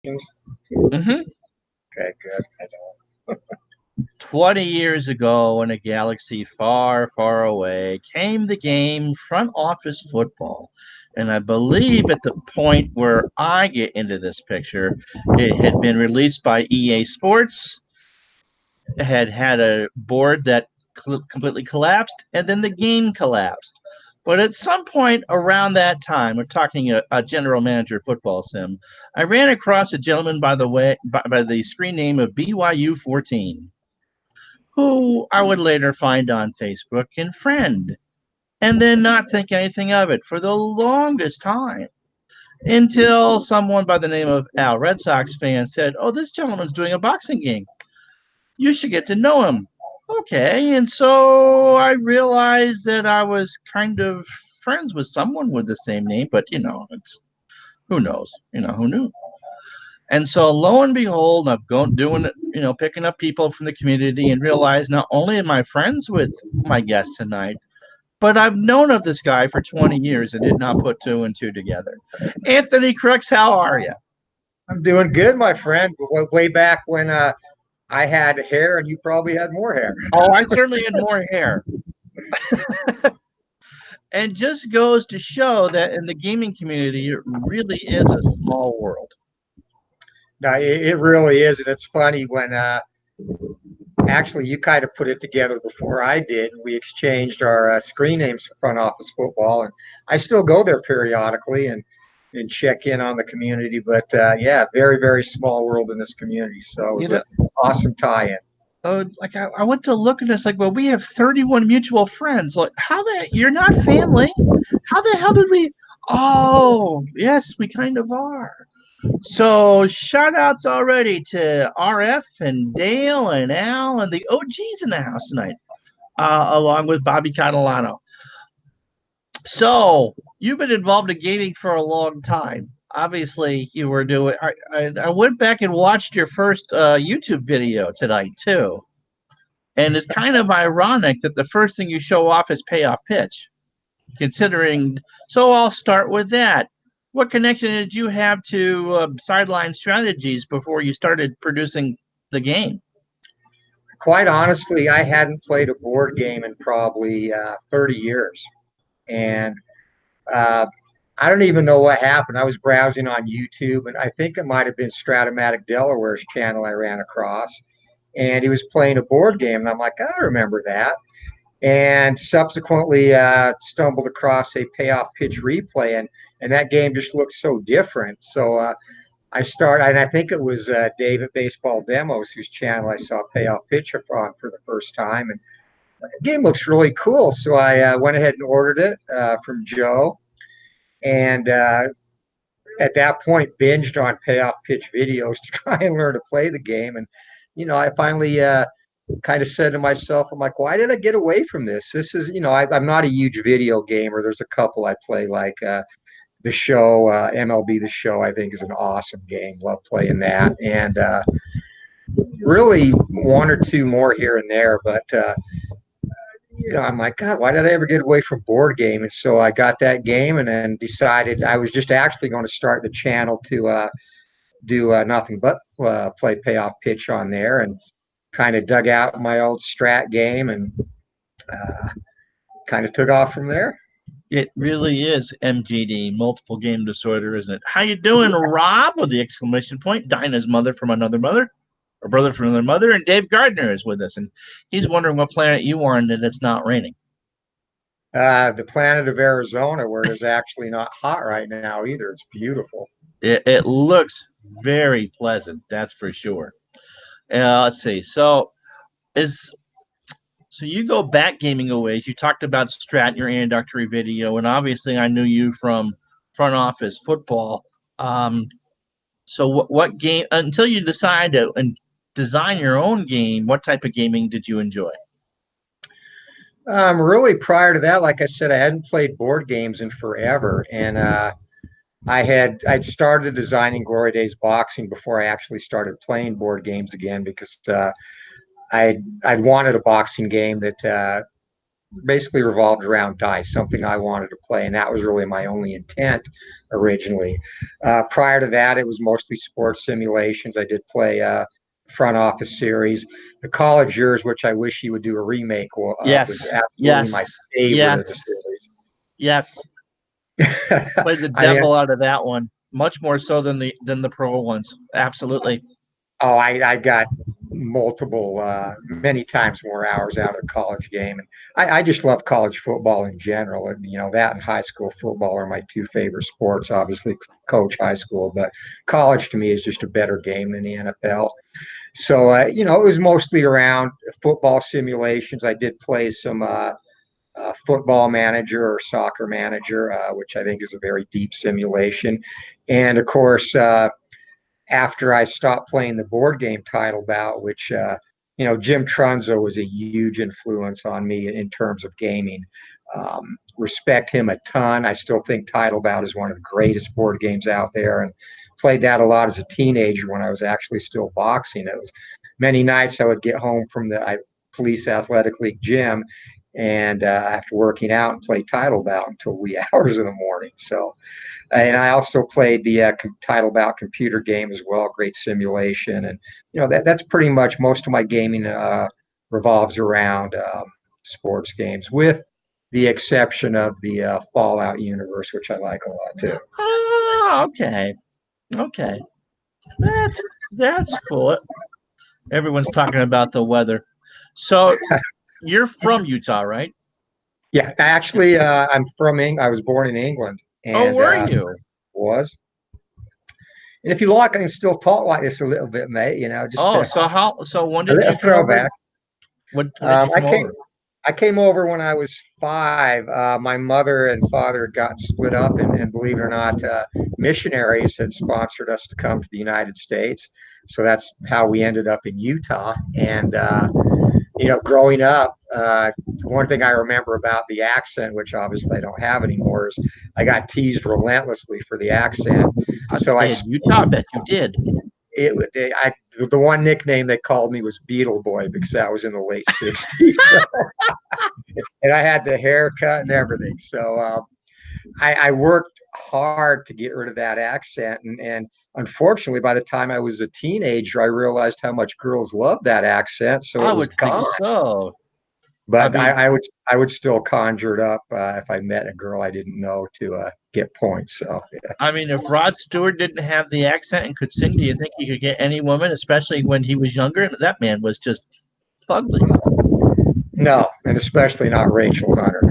Hmm. Okay, good. I don't. 20 years ago, in a galaxy far, far away, came the game Front Office Football. And I believe at the point where I get into this picture, it had been released by EA Sports, had a board that completely collapsed, and then the game collapsed. But at some point around that time, we're talking a general manager football sim, I ran across a gentleman by the screen name of BYU 14, who I would later find on Facebook and friend, and then not think anything of it for the longest time until someone by the name of Al, Red Sox fan, said, "Oh, this gentleman's doing a boxing game. You should get to know him." Okay, and so I realized that I was kind of friends with someone with the same name, but it's who knows, who knew. And so lo and behold, I'm going doing it, picking up people from the community and realize not only am I friends with my guest tonight, but I've known of this guy for 20 years and did not put two and two together. Anthony Crooks, how are you? I'm doing good, my friend. Way back when I had hair and you probably had more hair. Oh, I certainly had more hair. And just goes to show that in the gaming community, it really is a small world. No, it really is. And it's funny when actually you kind of put it together before I did. We exchanged our screen names for Front Office Football. And I still go there periodically and check in on the community. But yeah, very, very small world in this community. So it You was know, an awesome tie in. like I went to look at this, like, well, we have 31 mutual friends. Like, how the you're not family? How the hell did we? Oh, yes, we kind of are. So shout outs already to RF and Dale and Al and the OGs in the house tonight, along with Bobby Catalano. So you've been involved in gaming for a long time. Obviously, you were doing. I went back and watched your first YouTube video tonight too, and it's kind of ironic that the first thing you show off is payoff pitch, considering. So I'll start with that. What connection did you have to sideline strategies before you started producing the game? Quite honestly, I hadn't played a board game in probably 30 years. And uh, I don't even know what happened. I was browsing on YouTube, and I think it might have been Stratomatic Delaware's channel I ran across. And he was playing a board game, and I'm like, I remember that. And subsequently stumbled across a payoff pitch replay, and that game just looked so different. So I started, and I think it was David Baseball Demos whose channel I saw payoff pitch on for the first time, and the game looks really cool. So I went ahead and ordered it from Joe, and at that point binged on payoff pitch videos to try and learn to play the game. And I finally kind of said to myself, I'm like, why did I get away from this? This is, I'm not a huge video gamer. There's a couple I play, like the show, MLB The Show, I think is an awesome game. Love playing that. And really one or two more here and there. But I'm like, God, why did I ever get away from board game? And so I got that game and then decided I was just actually going to start the channel to do nothing but play payoff pitch on there, and kind of dug out my old strat game and uh, kind of took off from there. It really is MGD, multiple game disorder, isn't it? How you doing, Rob? With the exclamation point. Dinah's mother from another mother, or brother from another mother, and Dave Gardner is with us, and he's wondering what planet you are and that it's not raining. The planet of Arizona, where it is actually not hot right now either. It's beautiful. It looks very pleasant, that's for sure. Let's see. Is so you go back gaming a ways. You talked about Strat in your introductory video, and obviously I knew you from Front Office Football. Um, so what game until you decide to and design your own game? What type of gaming did you enjoy? Really, prior to that, like I said, I hadn't played board games in forever, and I'd started designing Glory Days Boxing before I actually started playing board games again, because I'd wanted a boxing game that basically revolved around dice, something I wanted to play, and that was really my only intent originally. Prior to that, it was mostly sports simulations. I did play front office series. The college years, which I wish you would do a remake of, was Yes, absolutely yes, my favorite yes, of the series. yes. Played the I mean, devil out of that one, much more so than the pro ones. Absolutely. oh, I got multiple, many times more hours out of the college game, and I just love college football in general. And that and high school football are my two favorite sports. Obviously, coach high school, but college to me is just a better game than the NFL. So, it was mostly around football simulations. I did play some football manager or soccer manager, which I think is a very deep simulation. And of course, after I stopped playing the board game title bout, which, Jim Trunzo was a huge influence on me in terms of gaming. Respect him a ton. I still think Title Bout is one of the greatest board games out there, and played that a lot as a teenager when I was actually still boxing. It was many nights I would get home from the police athletic league gym, and after working out, and play Title Bout until wee hours in the morning. So, and I also played the Title Bout computer game as well. Great simulation, and that's pretty much most of my gaming revolves around sports games, with the exception of the Fallout universe, which I like a lot too. Oh, okay, okay. That's cool. Everyone's talking about the weather. So you're from Utah, right? Yeah, actually, I was born in England, Oh, and were you? was. And if you like, I can still talk like this a little bit, mate. Just Oh, a so when did little you come over? throwback. When did you I come came over? I came over when I was 5. My mother and father had gotten split up, and believe it or not, missionaries had sponsored us to come to the United States. So that's how we ended up in Utah. And growing up, one thing I remember about the accent, which obviously I don't have anymore, is I got teased relentlessly for the accent. So I In Utah, I bet you did. the one nickname they called me was Beetle Boy because that was in the late '60s. So, and I had the haircut and everything. So I worked hard to get rid of that accent, and unfortunately, by the time I was a teenager, I realized how much girls loved that accent, so I it was would think gone. so. I But mean, I would still conjure it up if I met a girl I didn't know to get points. So yeah. if Rod Stewart didn't have the accent and could sing, do you think he could get any woman, especially when he was younger? That man was just fugly. No, and especially not Rachel Hunter.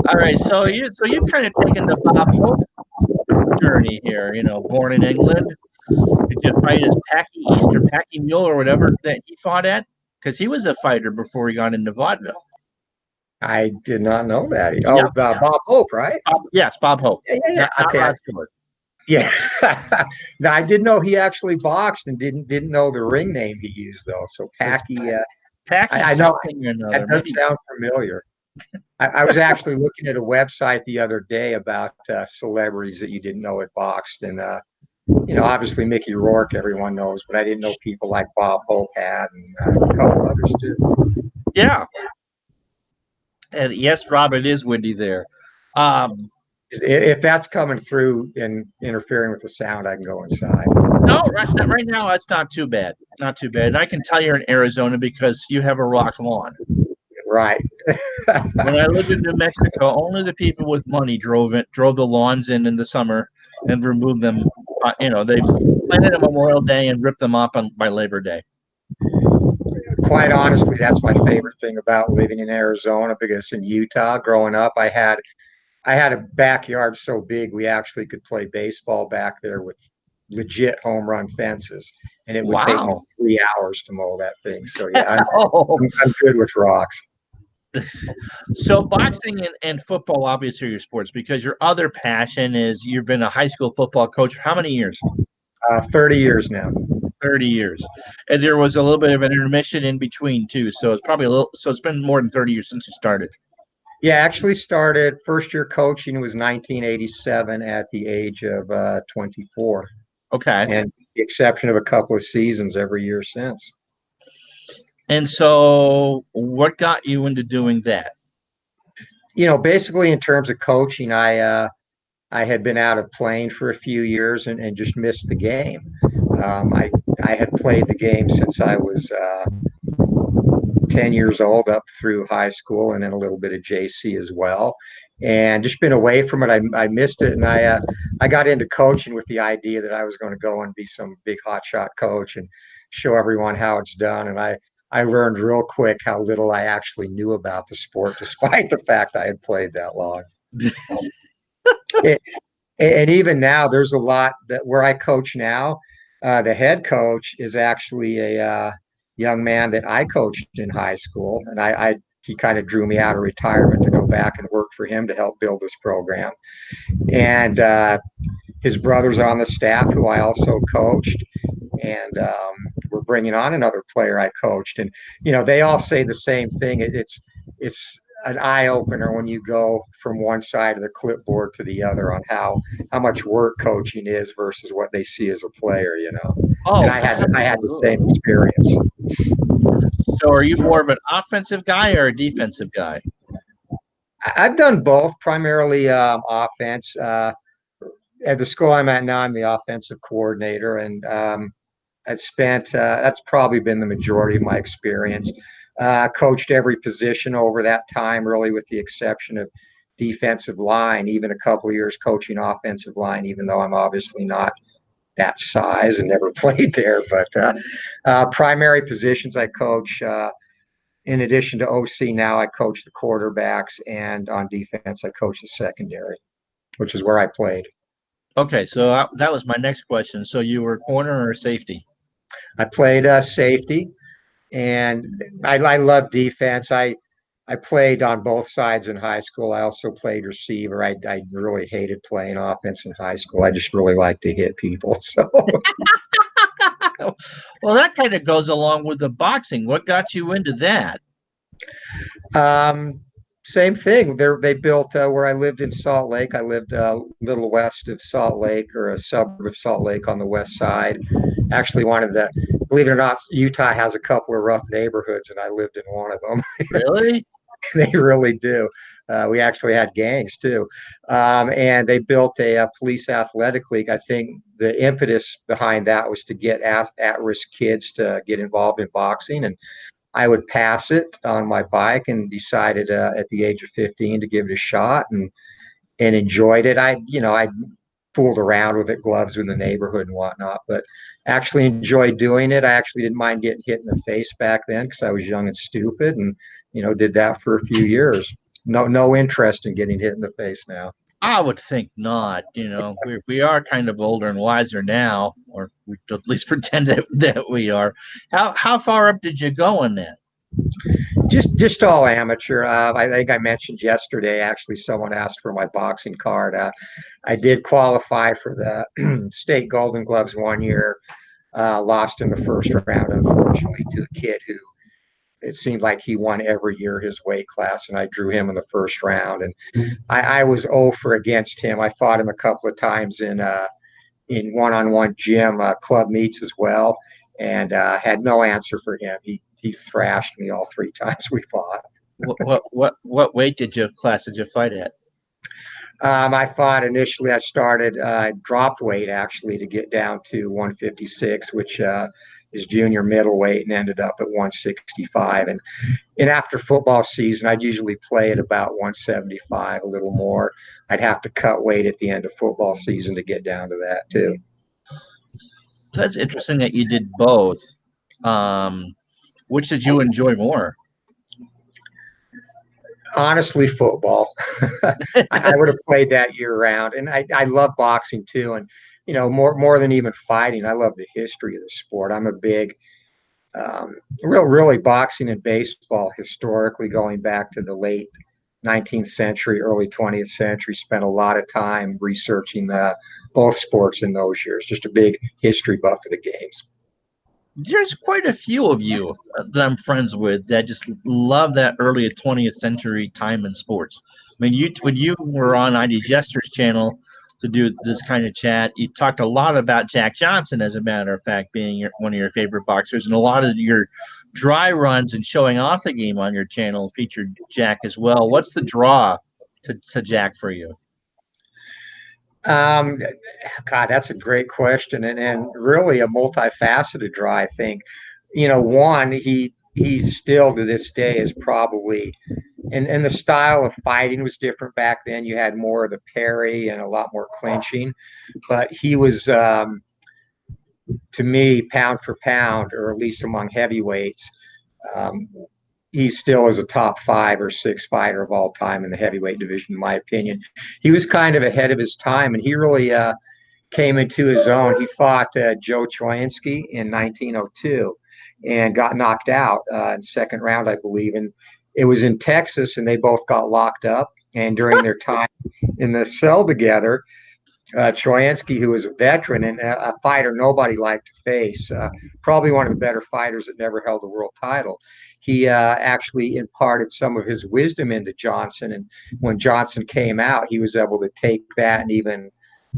All right, so you've kind of taken the Bob Hope journey here. Born in England. Did you fight as Packy East or Packy Mule or whatever that he fought at? Because he was a fighter before he got into vaudeville. I did not know that. Yeah, Bob Hope, right? yes, Bob Hope, Yeah. not Okay. Rod Stewart. Yeah. Now I did know he actually boxed, and didn't know the ring name he used though. So Packy, Packy I know something or that another. does Maybe. sound familiar. I was actually looking at a website the other day about celebrities that you didn't know had boxed, and obviously Mickey Rourke, everyone knows, but I didn't know people like Bob Hope had, and a couple others too. Yeah. And yes, Rob, it is windy there. If that's coming through and interfering with the sound, I can go inside. No, right now it's not too bad. Not too bad. And I can tell you're in Arizona because you have a rock lawn. Right. When I lived in New Mexico, only the people with money drove the lawns in the summer and removed them. They planted on Memorial Day and ripped them up by Labor Day. Quite honestly, that's my favorite thing about living in Arizona, because in Utah, growing up, I had a backyard so big we actually could play baseball back there with legit home run fences, and it would take me Wow. 3 hours to mow that thing. So yeah, Oh. I'm good with rocks. So boxing and football obviously are your sports, because your other passion is you've been a high school football coach for how many years? 30 years now. 30 years. And there was a little bit of an intermission in between too. So it's been more than 30 years since you started. Yeah, actually started first year coaching was 1987 at the age of 24. Okay. And the exception of a couple of seasons every year since. And so what got you into doing that? Basically in terms of coaching, I had been out of playing for a few years and just missed the game. I had played the game since I was 10 years old up through high school and then a little bit of JC as well. And just been away from it. I missed it. And I got into coaching with the idea that I was going to go and be some big hotshot coach and show everyone how it's done. And I learned real quick how little I actually knew about the sport, despite the fact I had played that long. It, and even now, there's a lot that where I coach now. The head coach is actually a young man that I coached in high school, and he kind of drew me out of retirement to go back and work for him to help build this program. And his brother's on the staff who I also coached, and we're bringing on another player I coached. And they all say the same thing. It's an eye opener when you go from one side of the clipboard to the other on how much work coaching is versus what they see as a player. And Oh, I had the same experience. so are you more of an offensive guy or a defensive guy? I've done both, primarily offense. At the school I'm at now, I'm the offensive coordinator, and I spent that's probably been the majority of my experience. Coached every position over that time, really, with the exception of defensive line. Even a couple of years coaching offensive line, even though I'm obviously not that size and never played there. But primary positions I coach. In addition to OC, now I coach the quarterbacks, and on defense I coach the secondary, which is where I played. Okay, so that was my next question. So you were corner or safety? I played safety, and I love defense. I played on both sides in high school. I also played receiver. I really hated playing offense in high school. I just really like to hit people. So, Well, that kind of goes along with the boxing. What got you into that? um, same thing. They built where I lived in Salt Lake. I lived a little west of Salt Lake, or a suburb of Salt Lake on the west side. Actually, believe it or not, Utah has a couple of rough neighborhoods, and I lived in one of them. Really? They really do. We actually had gangs too. And they built a police athletic league. I think the impetus behind that was to get at-risk kids to get involved in boxing. And I would pass it on my bike, and decided at the age of 15 to give it a shot, and enjoyed it. I fooled around with it, gloves in the neighborhood and whatnot, but actually enjoyed doing it. I actually didn't mind getting hit in the face back then because I was young and stupid, and did that for a few years. No interest in getting hit in the face now. I would think not. We are kind of older and wiser now, or we at least pretend that we are. How far up did you go in that? Just all amateur. I think I mentioned yesterday, actually, someone asked for my boxing card. I did qualify for the state Golden Gloves one year. Lost in the first round, unfortunately, to a kid who it seemed like he won every year his weight class, and I drew him in the first round. And I was 0 for against him. I fought him a couple of times in one-on-one gym club meets as well, and had no answer for him. He thrashed me all 3 times we fought. What weight class did you fight at? I fought initially. I started dropped weight actually to get down to 156, which is junior middleweight, and ended up at 165. And after football season, I'd usually play at about 175, a little more. I'd have to cut weight at the end of football season to get down to that too. So that's interesting that you did both. Which did you enjoy more? Honestly, football. I would have played that year round, and I love boxing too. And more than even fighting, I love the history of the sport. I'm a big, really boxing and baseball historically going back to the late 19th century, early 20th century. Spent a lot of time researching both sports in those years. Just a big history buff of the games. There's quite a few of you that I'm friends with that just love that early 20th century time in sports. I mean, when you were on ID Jester's channel to do this kind of chat, you talked a lot about Jack Johnson, as a matter of fact, being one of your favorite boxers, and a lot of your dry runs and showing off the game on your channel featured Jack as well. What's the draw to Jack for you? Um, God, that's a great question, and really a multifaceted draw. I think, one, he still to this day is probably, and the style of fighting was different back then. You had more of the parry and a lot more clinching, but he was, to me, pound for pound, or at least among heavyweights, um, he still is a top 5 or 6 fighter of all time in the heavyweight division, in my opinion. He was kind of ahead of his time, and he really came into his own. He fought Joe Choinski in 1902 and got knocked out in second round, I believe. And it was in Texas, and they both got locked up. And during their time in the cell together, Choinski, who was a veteran and a fighter nobody liked to face, probably one of the better fighters that never held a world title. He actually imparted some of his wisdom into Johnson, and when Johnson came out, he was able to take that and even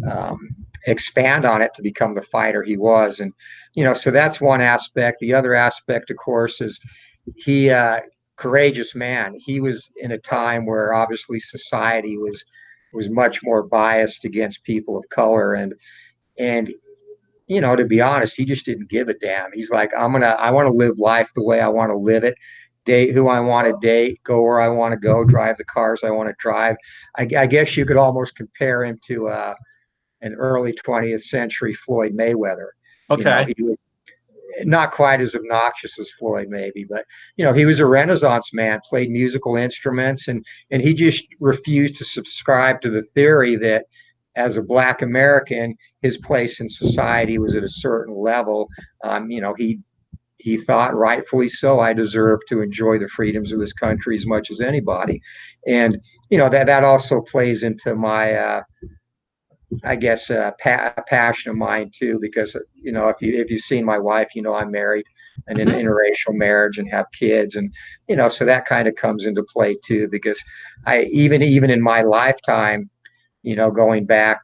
um, expand on it to become the fighter he was. And so that's one aspect. The other aspect, of course, is he courageous man. He was in a time where obviously society was much more biased against people of color, and to be honest, he just didn't give a damn. He's like, I want to live life the way I want to live it, date who I want to date, go where I want to go, drive the cars I want to drive. I guess you could almost compare him to an early 20th century Floyd Mayweather. Okay. He was not quite as obnoxious as Floyd, maybe, but he was a Renaissance man, played musical instruments, and he just refused to subscribe to the theory that as a Black American, his place in society was at a certain level. He thought, rightfully so, I deserve to enjoy the freedoms of this country as much as anybody, and that also plays into my I guess a passion of mine too, because if you've seen my wife, I'm married and in an interracial marriage and have kids, and so that kind of comes into play too, because I even in my lifetime, going back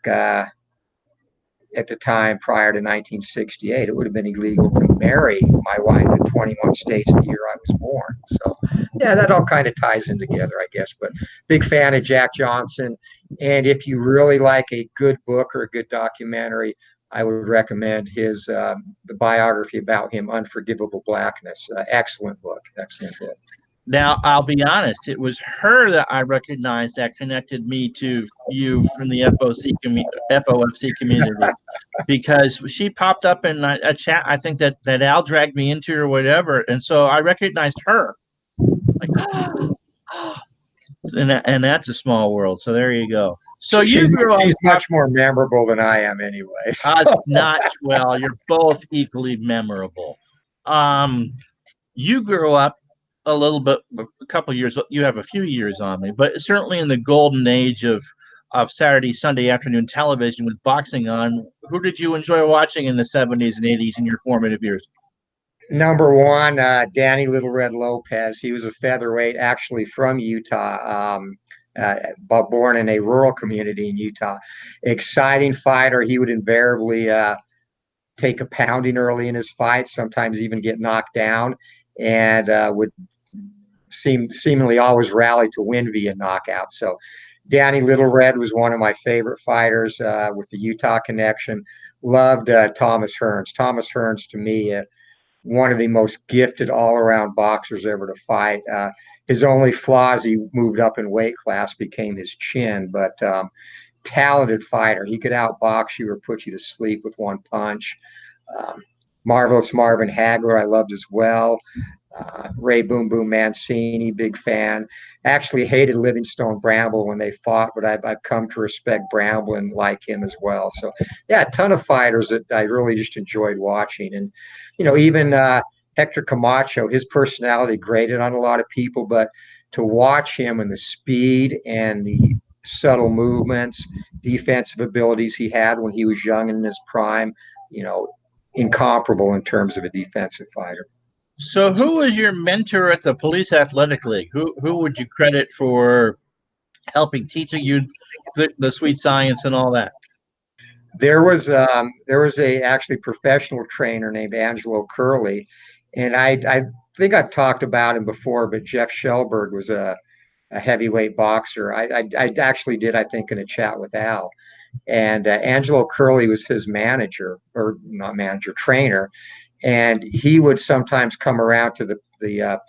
at the time prior to 1968, it would have been illegal to marry my wife in 21 states the year I was born. So, yeah, that all kind of ties in together, I guess. But big fan of Jack Johnson. And if you really like a good book or a good documentary, I would recommend his the biography about him, Unforgivable Blackness. Excellent book. Excellent book. Now, I'll be honest, it was her that I recognized that connected me to you from the FOFC community, because she popped up in a chat. I think that Al dragged me into or whatever. And so I recognized her. Like, and that's a small world. So there you go. So you grew up. She's much more memorable than I am anyway. So. Not well. You're both equally memorable. You grew up a little bit, a couple years. You have a few years on me, but certainly in the golden age of Saturday, Sunday afternoon television with boxing on. Who did you enjoy watching in the 70s and 80s in your formative years? Number one, Danny Little Red Lopez. He was a featherweight, actually from Utah, but born in a rural community in Utah. Exciting fighter. He would invariably take a pounding early in his fights, sometimes even get knocked down, and would seemingly always rally to win via knockout. So Danny Little Red was one of my favorite fighters with the Utah connection. Loved Thomas Hearns. Thomas Hearns, to me, one of the most gifted all-around boxers ever to fight. His only flaw as he moved up in weight class became his chin, but talented fighter. He could outbox you or put you to sleep with one punch. Marvelous Marvin Hagler, I loved as well. Ray Boom Boom Mancini, big fan. Actually hated Livingstone Bramble when they fought, but I've come to respect Bramble and like him as well. So, yeah, a ton of fighters that I really just enjoyed watching. And, even Hector Camacho, his personality grated on a lot of people, but to watch him and the speed and the subtle movements, defensive abilities he had when he was young and in his prime, incomparable in terms of a defensive fighter. So, who was your mentor at the Police Athletic League? Who would you credit for helping teaching you the sweet science and all that? There was a actually professional trainer named Angelo Curley, and I think I've talked about him before, but Jeff Shellberg was a heavyweight boxer. I actually did, I think, in a chat with Al. And Angelo Curley was his manager, or not manager, trainer. And he would sometimes come around to the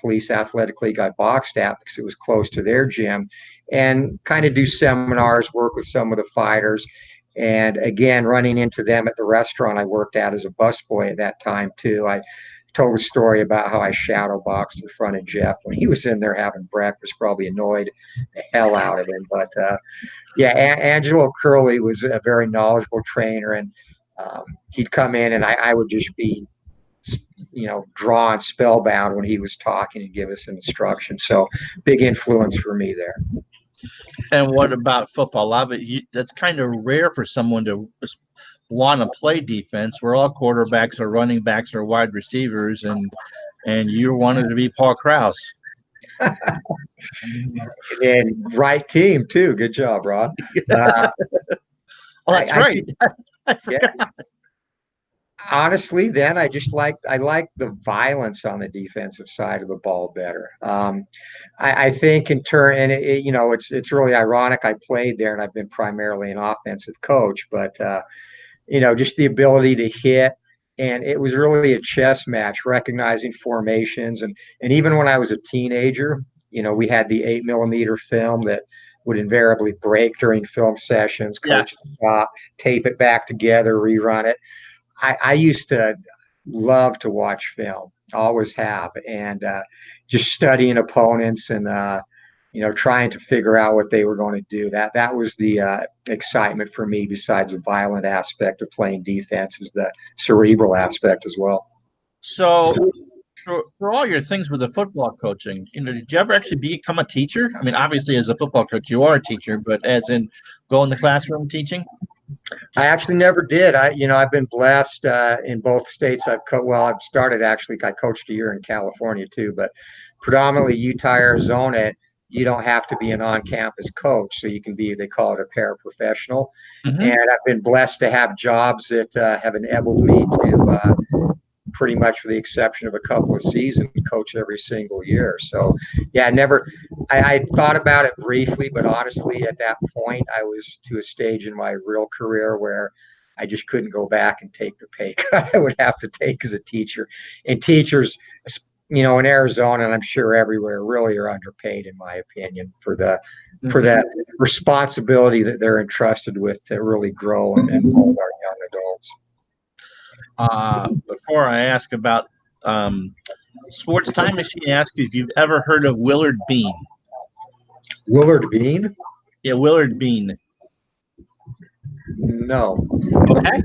Police Athletic League I boxed at because it was close to their gym, and kind of do seminars, work with some of the fighters. And again, running into them at the restaurant I worked at as a busboy at that time too. I told a story about how I shadow boxed in front of Jeff when he was in there having breakfast, probably annoyed the hell out of him. But yeah, Angelo Curley was a very knowledgeable trainer, and he'd come in and I would just be, drawn spellbound when he was talking and give us instruction. So big influence for me there. And what about football? A lot of it, that's kind of rare for someone to want to play defense, where all quarterbacks or running backs or wide receivers, and you wanted to be Paul Krause. And right team too. Good job, Rod. Oh, that's right. I forgot. Yeah. Honestly, then I like the violence on the defensive side of the ball better. I think in turn, and it's really ironic. I played there, and I've been primarily an offensive coach, but just the ability to hit, and it was really a chess match, recognizing formations, and even when I was a teenager, we had the 8mm film that would invariably break during film sessions. Coach would stop, tape it back together, rerun it. I used to love to watch film, always have, and just studying opponents and trying to figure out what they were going to do. That was the excitement for me. Besides the violent aspect of playing defense, is the cerebral aspect as well. So, for all your things with the football coaching, did you ever actually become a teacher? I mean, obviously, as a football coach, you are a teacher, but as in go in the classroom teaching? I actually never did. I've been blessed in both states. I coached a year in California too, but predominantly Utah, Arizona. You don't have to be an on-campus coach, so you can be, they call it a paraprofessional. Mm-hmm. And I've been blessed to have jobs that have enabled me to pretty much, for the exception of a couple of seasons, coach every single year. So yeah, I thought about it briefly, but honestly, at that point, I was to a stage in my real career where I just couldn't go back and take the pay cut I would have to take as a teacher. And teachers, in Arizona, and I'm sure everywhere, really are underpaid, in my opinion, for that responsibility that they're entrusted with to really grow and mold our young adults. Before I ask about sports, time machine asks you if you've ever heard of Willard Bean. Willard Bean? Yeah, Willard Bean. No. Okay.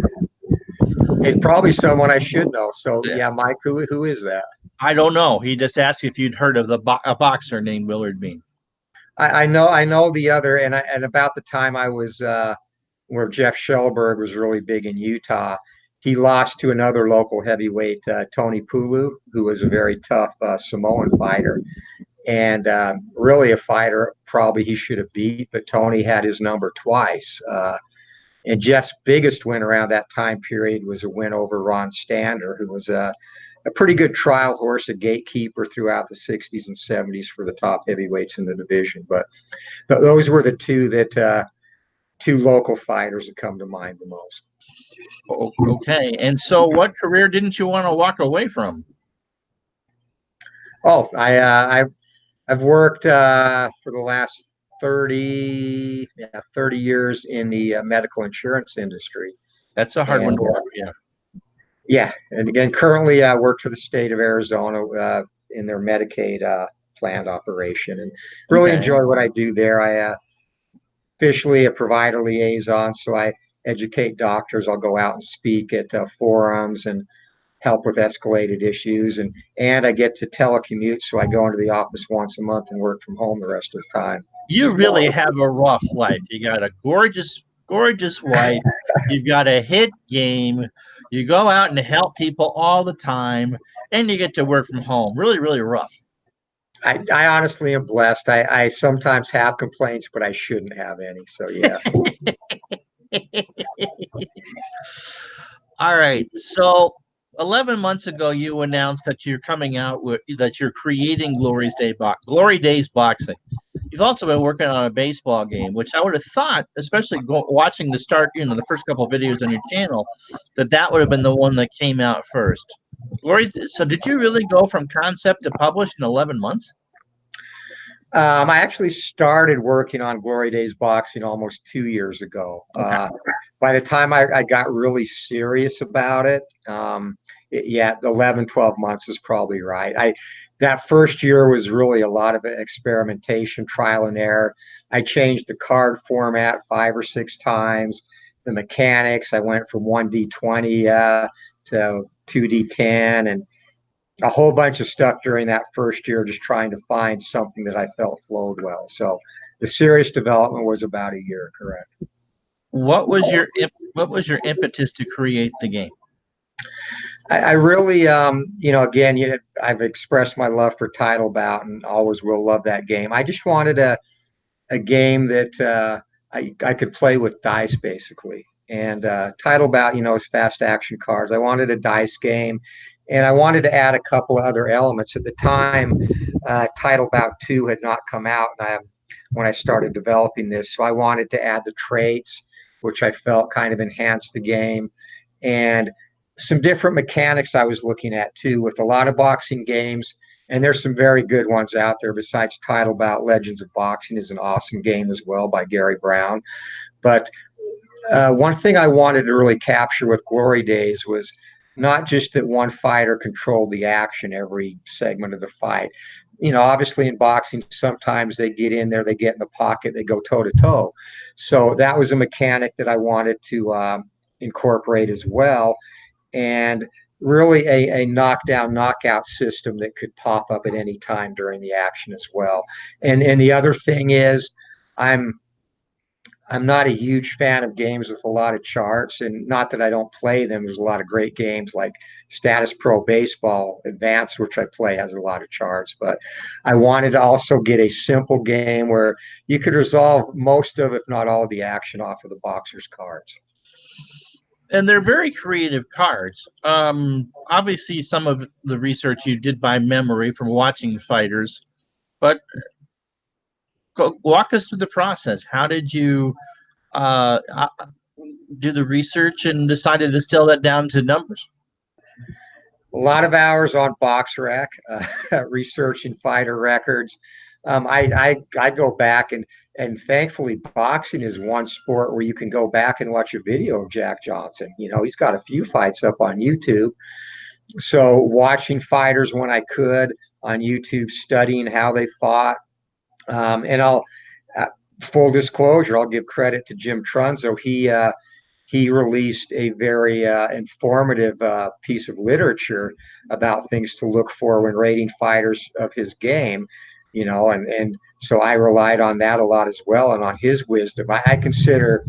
It's probably someone I should know. So yeah, Mike, who is that? I don't know. He just asked if you'd heard of a boxer named Willard Bean. I know the other, and about the time I was where Jeff Shellberg was really big in Utah. He lost to another local heavyweight, Tony Pulu, who was a very tough Samoan fighter, and really a fighter probably he should have beat, but Tony had his number twice. And Jeff's biggest win around that time period was a win over Ron Stander, who was a pretty good trial horse, a gatekeeper throughout the 60s and 70s for the top heavyweights in the division. But those were the two local fighters that come to mind the most. Okay. And so what career didn't you want to walk away from? Oh, I've worked for the last 30 years in the medical insurance industry. That's a hard one to work, yeah. Yeah. And again, currently I work for the state of Arizona in their Medicaid planned operation, and really enjoy what I do there. I officially a provider liaison, so I educate doctors. I'll go out and speak at forums and help with escalated issues, and I get to telecommute, so I go into the office once a month and work from home the rest of the time. You really have a rough life. You got a gorgeous wife. You've got a hit game. You go out and help people all the time, and you get to work from home. Really, really rough. I honestly am blessed. I sometimes have complaints, but I shouldn't have any. So yeah. All right. So 11 months ago, you announced that you're coming out with that you're creating Glory Days Boxing. You've also been working on a baseball game, which I would have thought, especially watching the start, the first couple of videos on your channel, that would have been the one that came out first. Glory. So, did you really go from concept to publish in 11 months? I actually started working on Glory Days Boxing almost 2 years ago. Okay. By the time I got really serious about it, yeah, 11, 12 months is probably right. That first year was really a lot of experimentation, trial and error. I changed the card format 5 or 6 times. The mechanics, I went from 1D20 to 2D10, and a whole bunch of stuff during that first year, just trying to find something that I felt flowed well. So the serious development was about a year, correct? What was your impetus to create the game? I really, again, I've expressed my love for Title Bout and always will love that game. I just wanted a game that I could play with dice, basically. And Title Bout, is fast action cards. I wanted a dice game, and I wanted to add a couple of other elements. At the time, Title Bout 2 had not come out when I started developing this, so I wanted to add the traits, which I felt kind of enhanced the game, and some different mechanics I was looking at too, with a lot of boxing games. And there's some very good ones out there besides Title Bout. Legends of Boxing is an awesome game as well by Gary Brown. But one thing I wanted to really capture with Glory Days was not just that one fighter controlled the action every segment of the fight. Obviously in boxing, sometimes they get in there, they get in the pocket, they go toe to toe. So that was a mechanic that I wanted to incorporate as well. And really a knockdown knockout system that could pop up at any time during the action as well. And the other thing is, I'm not a huge fan of games with a lot of charts, and not that I don't play them. There's a lot of great games like Status Pro Baseball Advanced, which I play, has a lot of charts. But I wanted to also get a simple game where you could resolve most of, if not all, of the action off of the boxer's cards. And they're very creative cards. Obviously, some of the research you did by memory from watching fighters, but walk us through the process. How did you do the research and decide to distill that down to numbers? A lot of hours on BoxRec, researching fighter records. I go back and thankfully boxing is one sport where you can go back and watch a video of Jack Johnson. He's got a few fights up on YouTube. So watching fighters when I could on YouTube, studying how they fought. And full disclosure, I'll give credit to Jim Trunzo. He released a very informative piece of literature about things to look for when rating fighters of his game, and so I relied on that a lot as well, and on his wisdom. I consider,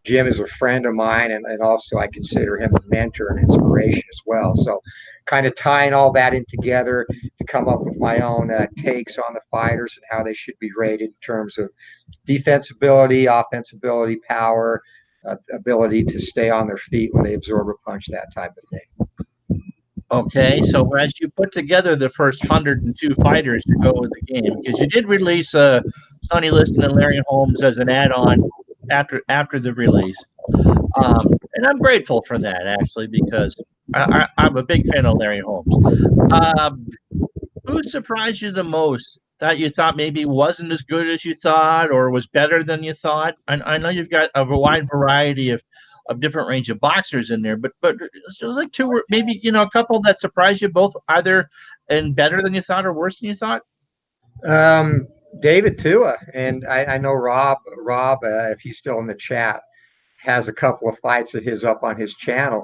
Jim is a friend of mine, and also I consider him a mentor and inspiration as well. So kind of tying all that in together to come up with my own takes on the fighters and how they should be rated in terms of defensibility, offensibility, power, ability to stay on their feet when they absorb a punch, that type of thing. Okay, so as you put together the first 102 fighters to go with the game, because you did release Sonny Liston and Larry Holmes as an add-on after the release, and I'm grateful for that actually, because I'm a big fan of Larry Holmes. Who surprised you the most that you thought maybe wasn't as good as you thought or was better than you thought? I know you've got a wide variety of different range of boxers in there, but like two, maybe a couple that surprised you both, either and better than you thought or worse than you thought. David Tua, and I know Rob, if he's still in the chat, has a couple of fights of his up on his channel.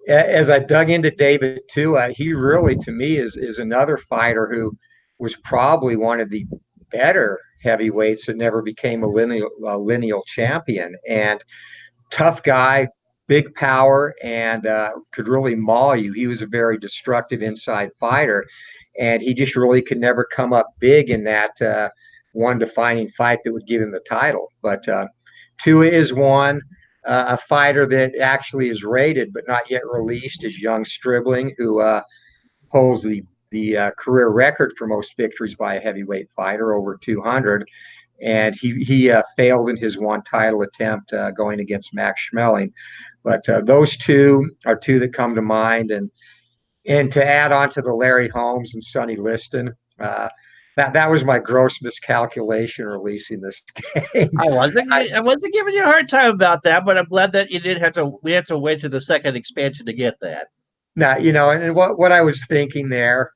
As I dug into David Tua, he really, to me, is another fighter who was probably one of the better heavyweights that never became a lineal champion. And tough guy, big power, and could really maul you. He was a very destructive inside fighter, and he just really could never come up big in that one defining fight that would give him the title. But Tua is one. a fighter that actually is rated but not yet released is young Stribling, who holds the career record for most victories by a heavyweight fighter, over 200. And he failed in his one title attempt going against Max Schmeling. But those two are two that come to mind. And to add on to the Larry Holmes and Sonny Liston, that was my gross miscalculation releasing this game. I wasn't giving you a hard time about that, but I'm glad that you did have to. We had to wait to the second expansion to get that. Now, and what I was thinking there,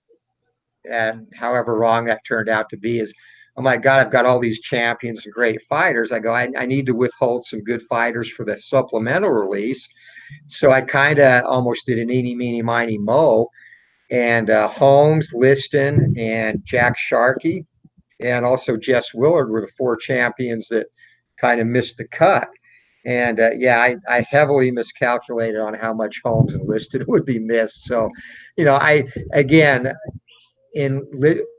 and however wrong that turned out to be, is, oh my God, I've got all these champions and great fighters. I go, I need to withhold some good fighters for the supplemental release. So I kind of almost did an eeny, meeny, miny, mo. And Holmes, Liston, and Jack Sharkey, and also Jess Willard were the four champions that kind of missed the cut. And I heavily miscalculated on how much Holmes and Liston would be missed. So, again,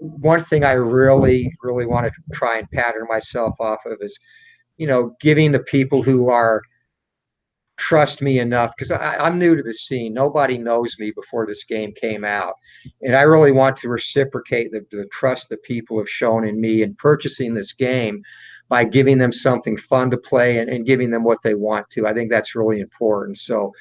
one thing I really, really want to try and pattern myself off of is, giving the people who are trust me enough, because I'm new to the scene. Nobody knows me before this game came out. And I really want to reciprocate the trust that people have shown in me in purchasing this game by giving them something fun to play and giving them what they want to. I think that's really important. So,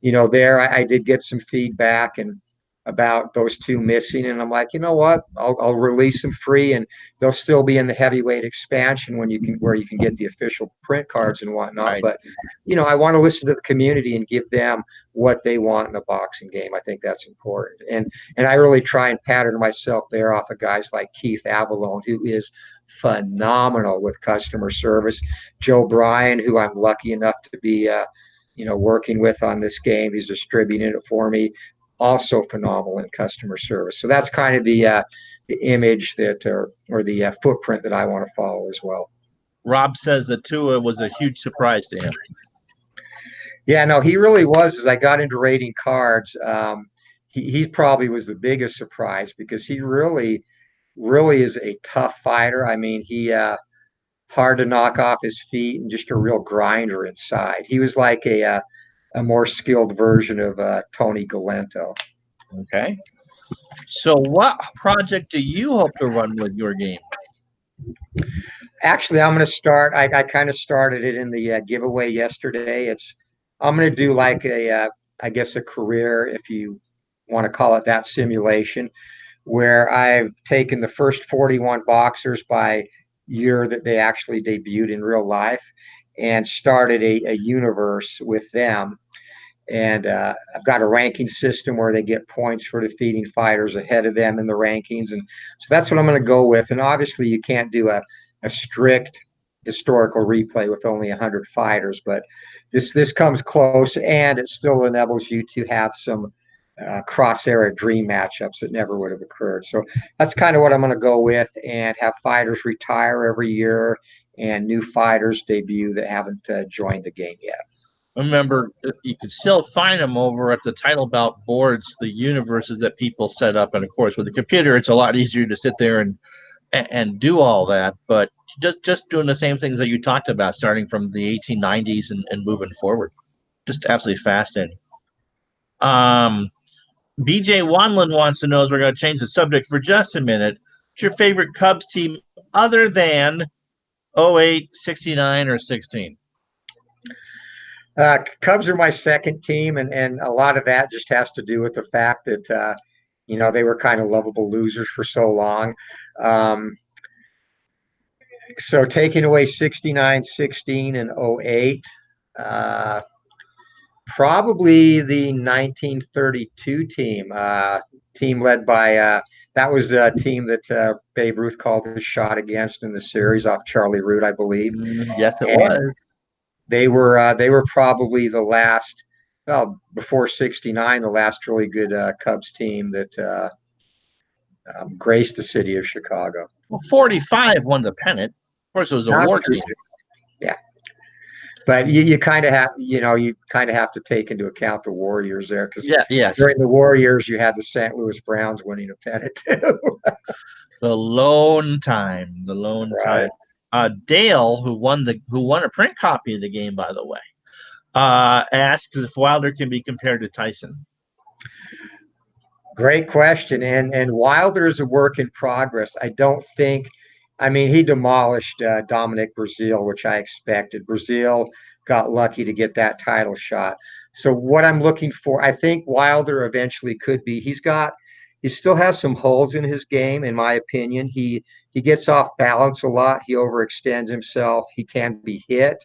there I did get some feedback and about those two missing, and I'm like, you know what, I'll release them free, and they'll still be in the heavyweight expansion where you can get the official print cards and whatnot. Right. But I want to listen to the community and give them what they want in a boxing game. I think that's important, and I really try and pattern myself there off of guys like Keith Avalone, who is phenomenal with customer service. Joe Bryan, who I'm lucky enough to be working with on this game, he's distributing it for me, also phenomenal in customer service. So that's kind of the image that or the footprint that I want to follow as well. Rob says that Tua was a huge surprise to him. Yeah, no, he really was. As I got into rating cards, he probably was the biggest surprise, because he really, really is a tough fighter. I mean, he hard to knock off his feet and just a real grinder inside. He was like a more skilled version of Tony Galento. Okay. So what project do you hope to run with your game? Actually, I'm going to start. I kind of started it in the giveaway yesterday. I'm going to do like I guess a career, if you want to call it that, simulation, where I've taken the first 41 boxers by year that they actually debuted in real life and started a universe with them. And I've got a ranking system where they get points for defeating fighters ahead of them in the rankings. And so that's what I'm going to go with. And obviously you can't do a strict historical replay with only 100 fighters, but this comes close, and it still enables you to have some cross-era dream matchups that never would have occurred. So that's kind of what I'm going to go with, and have fighters retire every year and new fighters debut that haven't joined the game yet. Remember, you could still find them over at the title bout boards, the universes that people set up. And of course, with the computer, it's a lot easier to sit there and do all that. But just doing the same things that you talked about, starting from the 1890s and moving forward. Just absolutely fascinating. BJ Wanlin wants to know, as we're going to change the subject for just a minute, what's your favorite Cubs team other than 08, 69, or 16? Cubs are my second team, and a lot of that just has to do with the fact that they were kind of lovable losers for so long. So taking away 69, 16, and 08, probably the 1932 team led by that was the team that Babe Ruth called his shot against in the series off Charlie Root, I believe. Yes, it was. They were probably the last, well, before 69, the last really good Cubs team that graced the city of Chicago. Well, 45 won the pennant. Of course, it was a war team. Yeah, but you kind of have to take into account the Warriors there, because during the Warriors you had the St. Louis Browns winning a pennant too. The lone time. Dale, who won a print copy of the game, by the way, Asks if Wilder can be compared to Tyson. Great question. And Wilder is a work in progress. I don't think, I mean, he demolished Dominic Breazeale, which I expected. Breazeale got lucky to get that title shot. So what I'm looking for, I think Wilder eventually could be. He still has some holes in his game, in my opinion. He gets off balance a lot. He overextends himself. He can be hit.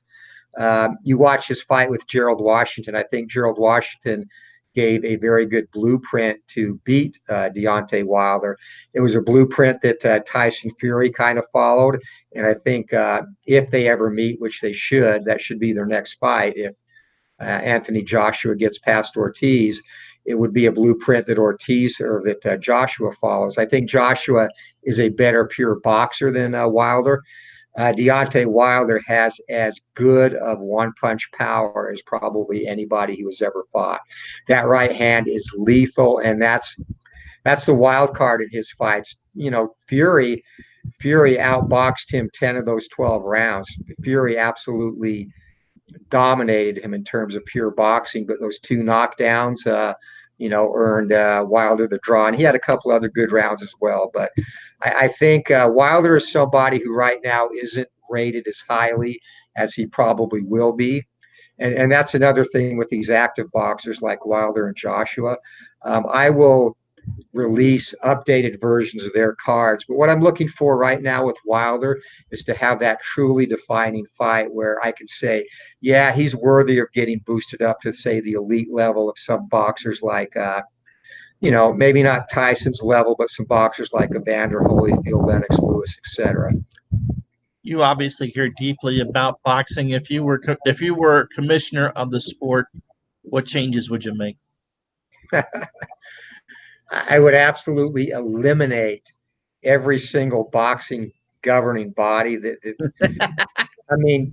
You watch his fight with Gerald Washington. I think Gerald Washington gave a very good blueprint to beat Deontay Wilder. It was a blueprint that Tyson Fury kind of followed. And I think if they ever meet, which they should, that should be their next fight. If Anthony Joshua gets past Ortiz, it would be a blueprint that Ortiz or that Joshua follows. I think Joshua is a better pure boxer than Wilder. Deontay Wilder has as good of one-punch power as probably anybody who has ever fought. That right hand is lethal, and that's the wild card in his fights. You know, Fury outboxed him 10 of those 12 rounds. Fury absolutely dominated him in terms of pure boxing, but those two knockdowns, earned Wilder the draw. And he had a couple other good rounds as well. But I think Wilder is somebody who right now isn't rated as highly as he probably will be. And that's another thing with these active boxers like Wilder and Joshua. I will release updated versions of their cards. But what I'm looking for right now with Wilder is to have that truly defining fight where I can say, yeah, he's worthy of getting boosted up to, say, the elite level of some boxers like, maybe not Tyson's level, but some boxers like Evander Holyfield, Lennox Lewis, etc. You obviously care deeply about boxing. If you were commissioner of the sport, what changes would you make? I would absolutely eliminate every single boxing governing body I mean,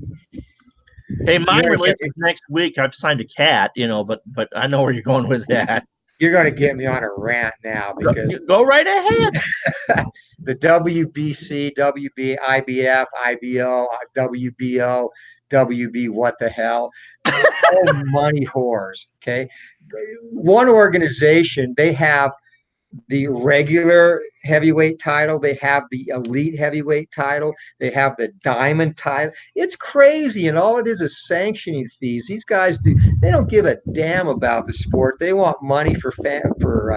hey, mine releases next week. I've signed a cat, but I know where you're going with that. You're going to get me on a rant now because go right ahead. The WBC, WB, IBF, IBO, WBO, WB, what the hell? All money whores. Okay. One organization, they have the regular heavyweight title, they have the elite heavyweight title, they have the diamond title. It's crazy, and all it is sanctioning fees. These guys they don't give a damn about the sport. They want money for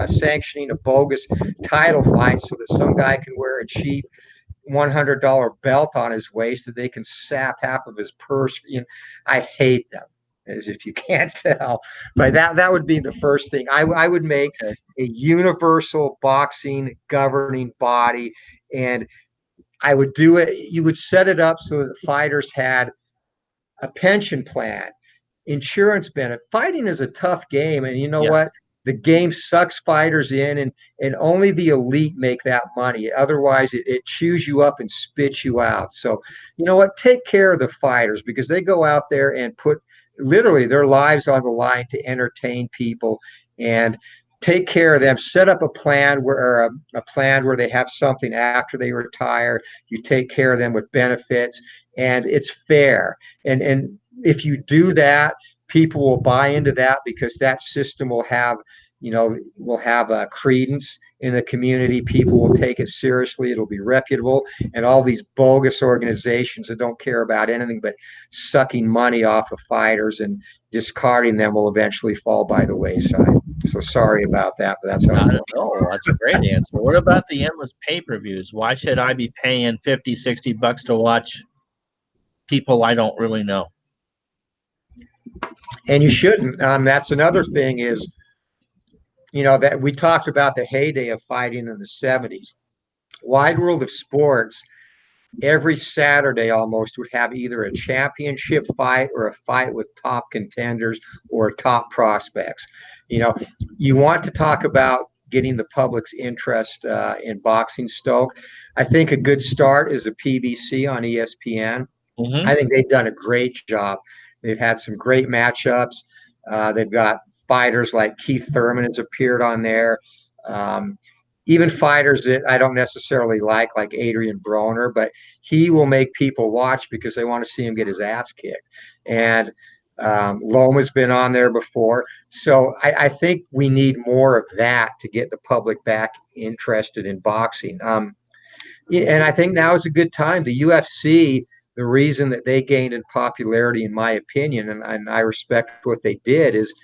sanctioning a bogus title fight so that some guy can wear a cheap $100 belt on his waist that they can sap half of his purse. I hate them, as if you can't tell. But that would be the first thing. I would make a universal boxing governing body, and I would do it. You would set it up so that the fighters had a pension plan, insurance benefit. Fighting is a tough game, and you know what? The game sucks fighters in, and only the elite make that money. Otherwise, it chews you up and spits you out. So, you know what? Take care of the fighters because they go out there and put literally their lives on the line to entertain people, and take care of them. Set up a plan where they have something after they retire. You take care of them with benefits, and it's fair. And if you do that, people will buy into that because that system will have a credence in the community. People will take it seriously. It'll be reputable. And all these bogus organizations that don't care about anything but sucking money off of fighters and discarding them will eventually fall by the wayside. So sorry about that, but that's how I don't know. That's a great answer. What about the endless pay-per-views? Why should I be paying $50-$60 to watch people I don't really know? And you shouldn't. That's another thing is, that we talked about the heyday of fighting in the 70s. Wide World of Sports, every Saturday almost would have either a championship fight or a fight with top contenders or top prospects. You want to talk about getting the public's interest in boxing stoked. I think a good start is the PBC on ESPN. Mm-hmm. I think they've done a great job. They've had some great matchups. They've got fighters like Keith Thurman has appeared on there. Even fighters that I don't necessarily like Adrian Broner, but he will make people watch because they want to see him get his ass kicked. And Loma's been on there before. So I think we need more of that to get the public back interested in boxing. And I think now is a good time. The UFC, the reason that they gained in popularity, in my opinion, and I respect what they did, is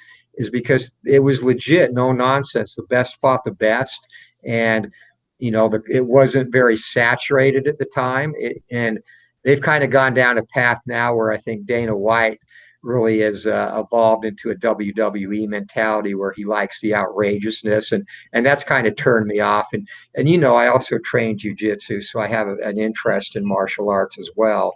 because it was legit, no nonsense. The best fought the best, and it wasn't very saturated at the time. And they've kind of gone down a path now where I think Dana White really has evolved into a WWE mentality where he likes the outrageousness, and that's kind of turned me off. And I also train jujitsu, so I have an interest in martial arts as well.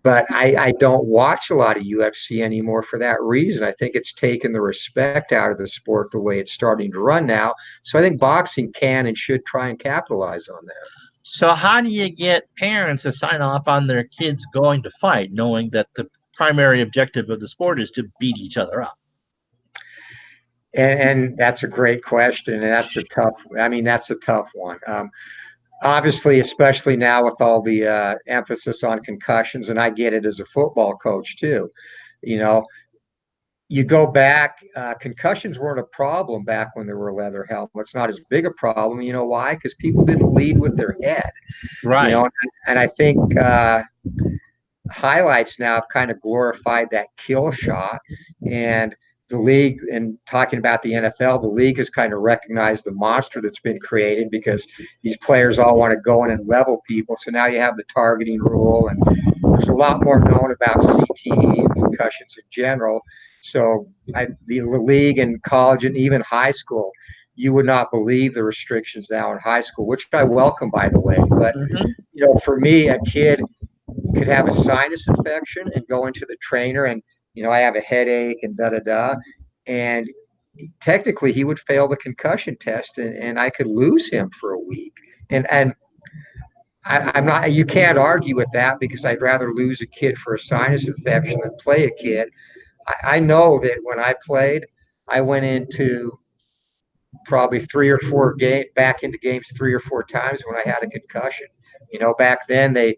But I don't watch a lot of UFC anymore for that reason. I think it's taken the respect out of the sport the way it's starting to run now. So I think boxing can and should try and capitalize on that. So how do you get parents to sign off on their kids going to fight, knowing that the primary objective of the sport is to beat each other up? And that's a great question, and that's a tough one. Obviously, especially now with all the emphasis on concussions, and I get it as a football coach too. You know, you go back, concussions weren't a problem back when there were leather helmets. Not as big a problem. You know why? Because people didn't lead with their head. Right. And I think highlights now have kind of glorified that kill shot. And the league, and talking about the NFL, the league has kind of recognized the monster that's been created because these players all want to go in and level people. So now you have the targeting rule, and there's a lot more known about CTE and concussions in general. So the league and college and even high school, you would not believe the restrictions now in high school, which I welcome, by the way. But for me, a kid could have a sinus infection and go into the trainer, and I have a headache and da da da, and technically he would fail the concussion test, and I could lose him for a week. And I'm not. You can't argue with that because I'd rather lose a kid for a sinus infection than play a kid. I know that when I played, I went into probably back into games 3 or 4 times when I had a concussion. Back then they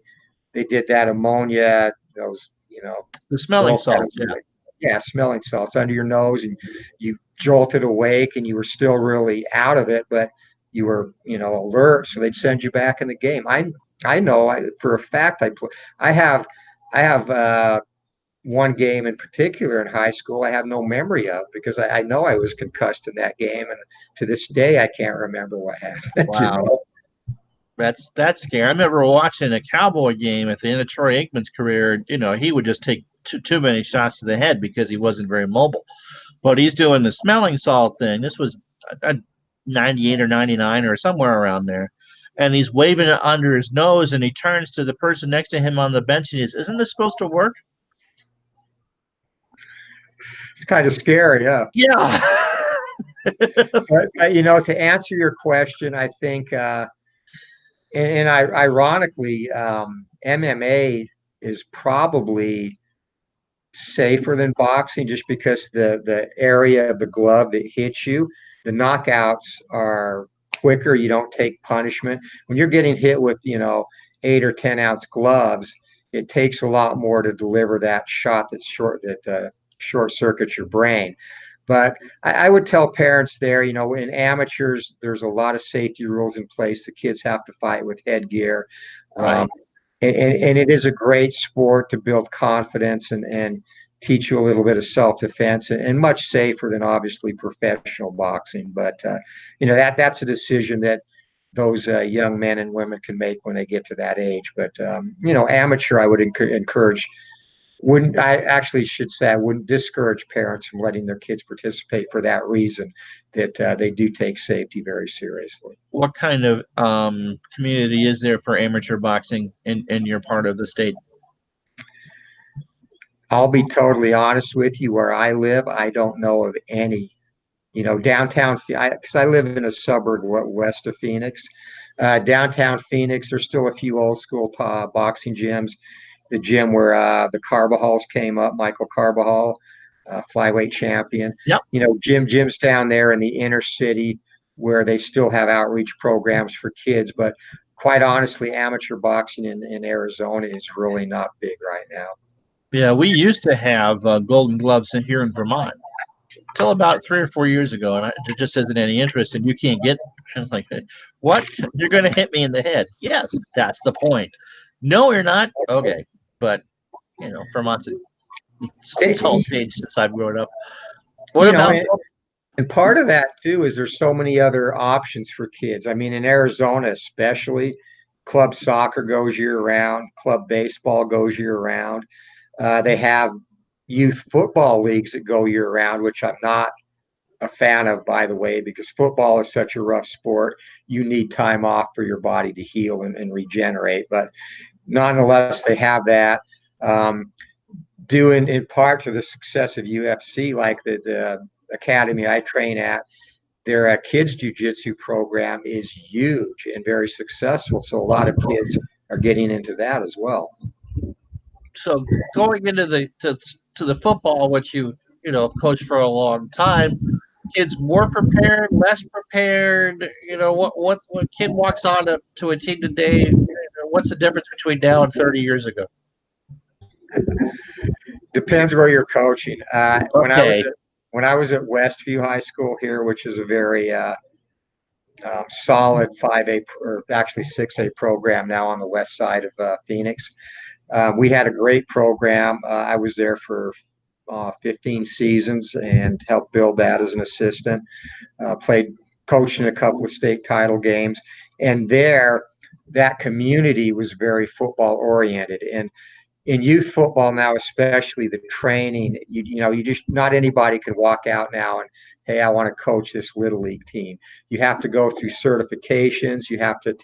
did that ammonia, the smelling salts. Yeah, smelling salts under your nose, and you jolted awake, and you were still really out of it, but you were, alert. So they'd send you back in the game. I know for a fact I have one game in particular in high school I have no memory of because I know I was concussed in that game, and to this day I can't remember what happened. Wow. That's scary. I remember watching a Cowboy game at the end of Troy Aikman's career. He would just take too many shots to the head because he wasn't very mobile. But he's doing the smelling salt thing. This was 98 or 99 or somewhere around there. And he's waving it under his nose, and he turns to the person next to him on the bench and he says, "Isn't this supposed to work?" It's kind of scary, yeah. Yeah. But, to answer your question, I think and ironically, MMA is probably safer than boxing just because the area of the glove that hits you, the knockouts are quicker. You don't take punishment. When you're getting hit with, 8 or 10 ounce gloves, it takes a lot more to deliver that shot that short circuits your brain. But I would tell parents there, in amateurs, there's a lot of safety rules in place. The kids have to fight with headgear. Right. And it is a great sport to build confidence and teach you a little bit of self-defense, and much safer than obviously professional boxing. But, that's a decision that those young men and women can make when they get to that age. But, amateur, I would encourage I wouldn't discourage parents from letting their kids participate for that reason, that they do take safety very seriously. What kind of community is there for amateur boxing in your part of the state? I'll be totally honest with you. Where I live, I don't know of any. Downtown, because I live in a suburb west of Phoenix. Downtown Phoenix, there's still a few old school boxing gyms. The gym where the Carbajals came up, Michael Carbajal, flyweight champion. Yep. Gyms down there in the inner city where they still have outreach programs for kids. But quite honestly, amateur boxing in Arizona is really not big right now. Yeah, we used to have Golden Gloves in here in Vermont till about 3 or 4 years ago, and there just isn't any interest, and you can't get. I'm like, what? You're going to hit me in the head? Yes, that's the point. No, you're not. Okay, but Vermont's it's all changed since I've grown up. What You know, about? and part of that too is there's so many other options for kids. I mean, in Arizona especially, club soccer goes year round, club baseball goes year round. They have youth football leagues that go year round, which I'm not a fan of, by the way, because football is such a rough sport. You need time off for your body to heal and regenerate. But nonetheless, they have that. Due in part to the success of UFC, like the academy I train at, their kids jiu-jitsu program is huge and very successful. So a lot of kids are getting into that as well. So going into to the football, which have coached for a long time, kids more prepared, less prepared. What kid walks on to a team today? What's the difference between now and 30 years ago? Depends where you're coaching. Okay. When I was at Westview High School here, which is a very solid 5A or actually 6A program now on the west side of Phoenix. We had a great program. I was there for 15 seasons and helped build that as an assistant. Coached in a couple of state title games, and that community was very football oriented. And in youth football now, especially the training, you just not anybody can walk out now and, hey, I want to coach this little league team. You have to go through certifications. You have to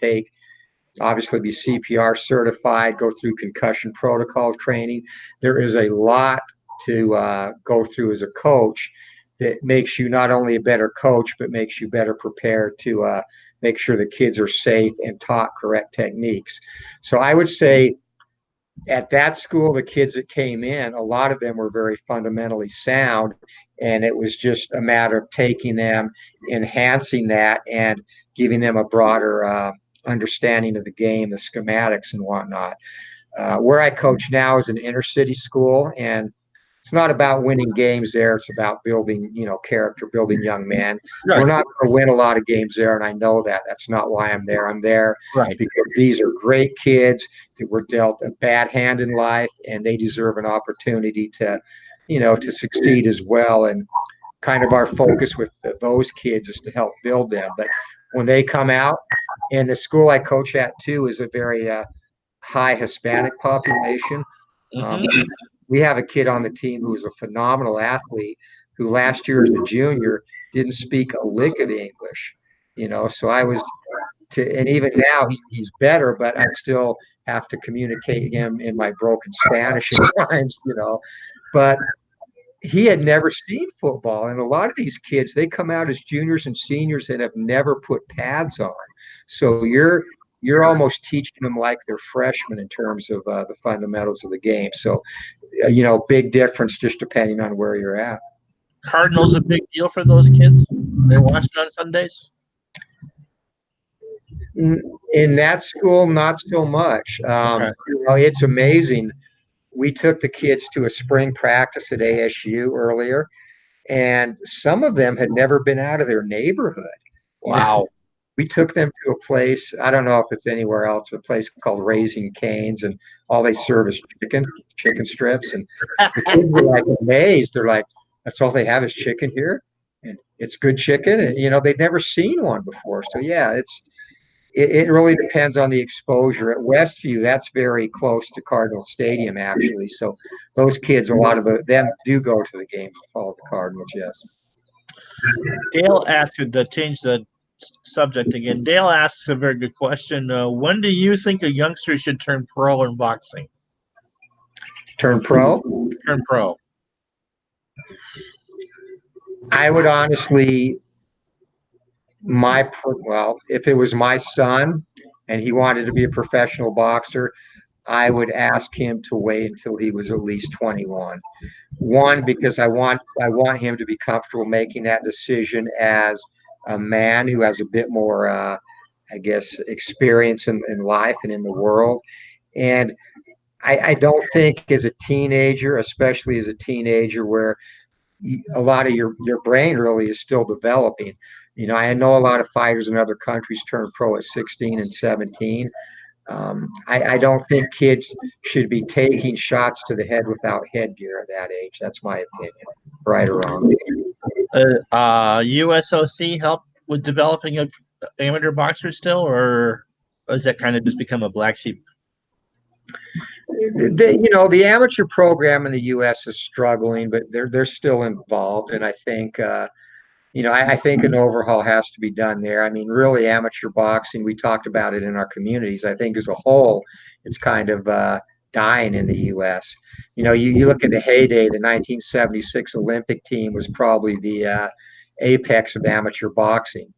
obviously be CPR certified, go through concussion protocol training. There is a lot to go through as a coach that makes you not only a better coach, but makes you better prepared to make sure the kids are safe and taught correct techniques. So I would say at that school, the kids that came in, a lot of them were very fundamentally sound, and it was just a matter of taking them, enhancing that, and giving them a broader understanding of the game, the schematics and whatnot. Where I coach now is an inner city school, and it's not about winning games there. It's about building, character, building young men. Right. We're not going to win a lot of games there, and I know that. That's not why I'm there. I'm there because these are great kids that were dealt a bad hand in life, and they deserve an opportunity to succeed as well. And kind of our focus with those kids is to help build them. But when they come out, and the school I coach at too is a very high Hispanic population. We have a kid on the team who is a phenomenal athlete who last year as a junior didn't speak a lick of English, so and even now he's better, but I still have to communicate him in my broken Spanish at times, but he had never seen football. And a lot of these kids, they come out as juniors and seniors and have never put pads on. So you're almost teaching them like they're freshmen in terms of the fundamentals of the game. So, big difference just depending on where you're at. Cardinals a big deal for those kids? They watch it on Sundays? In that school, not so much. Okay. It's amazing. We took the kids to a spring practice at ASU earlier, and some of them had never been out of their neighborhood. Wow. We took them to a place, I don't know if it's anywhere else, but a place called Raising Cane's, and all they serve is chicken strips. And the kids were like amazed. They're like, that's all they have is chicken here? And it's good chicken. And, they'd never seen one before. So, yeah, it really depends on the exposure. At Westview, that's very close to Cardinal Stadium, actually. So those kids, a lot of them do go to the games to follow the Cardinals, yes. Dale asked to change the subject again. Dale asks a very good question. When do you think a youngster should turn pro in boxing? Turn pro? Turn pro. I would honestly, if it was my son and he wanted to be a professional boxer, I would ask him to wait until he was at least 21. One, because I want him to be comfortable making that decision as a man who has a bit more, experience in life and in the world. And I don't think as a teenager, especially as a teenager, where a lot of your brain really is still developing. I know a lot of fighters in other countries turn pro at 16 and 17. I don't think kids should be taking shots to the head without headgear at that age. That's my opinion, right or wrong. USOC help with developing of amateur boxers still, or has that kind of just become a black sheep? The amateur program in the U.S. is struggling, but they're still involved, and I think I think an overhaul has to be done there. I mean, really, amateur boxing, we talked about it in our communities. I think as a whole, it's kind of dying in the U.S. You look at the heyday, the 1976 Olympic team was probably the apex of amateur boxing.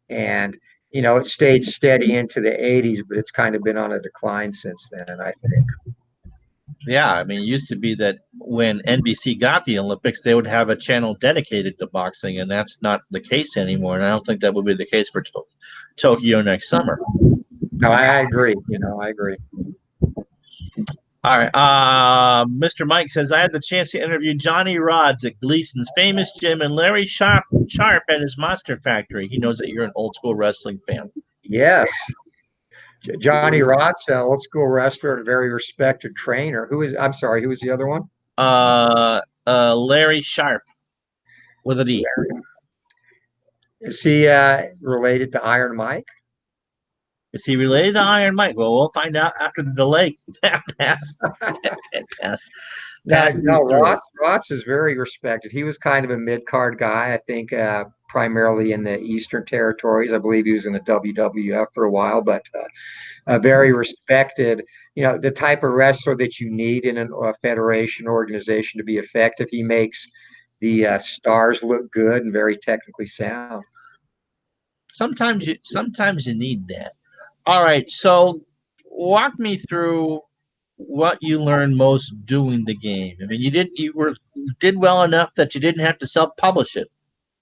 And, it stayed steady into the 80s, but it's kind of been on a decline since then, I think. Yeah, I mean, it used to be that when NBC got the Olympics, they would have a channel dedicated to boxing, and that's not the case anymore. And I don't think that will be the case for Tokyo next summer. No, I agree. I agree. All right. Mr. Mike says, I had the chance to interview Johnny Rods at Gleason's famous gym and Larry Sharp at his Monster Factory. He knows that you're an old school wrestling fan. Yes. Johnny Rods, old school wrestler and a very respected trainer. I'm sorry, who was the other one? Larry Sharp with a D. Is he related to Iron Mike? Is he related to Iron Mike? Well, we'll find out after the delay. pass. No, Rots is very respected. He was kind of a mid-card guy, I think, primarily in the Eastern Territories. I believe he was in the WWF for a while, but very respected. The type of wrestler that you need in a federation organization to be effective. He makes the stars look good and very technically sound. Sometimes you need that. All right, so walk me through what you learned most doing the game. I mean, you did well enough that you didn't have to self-publish it,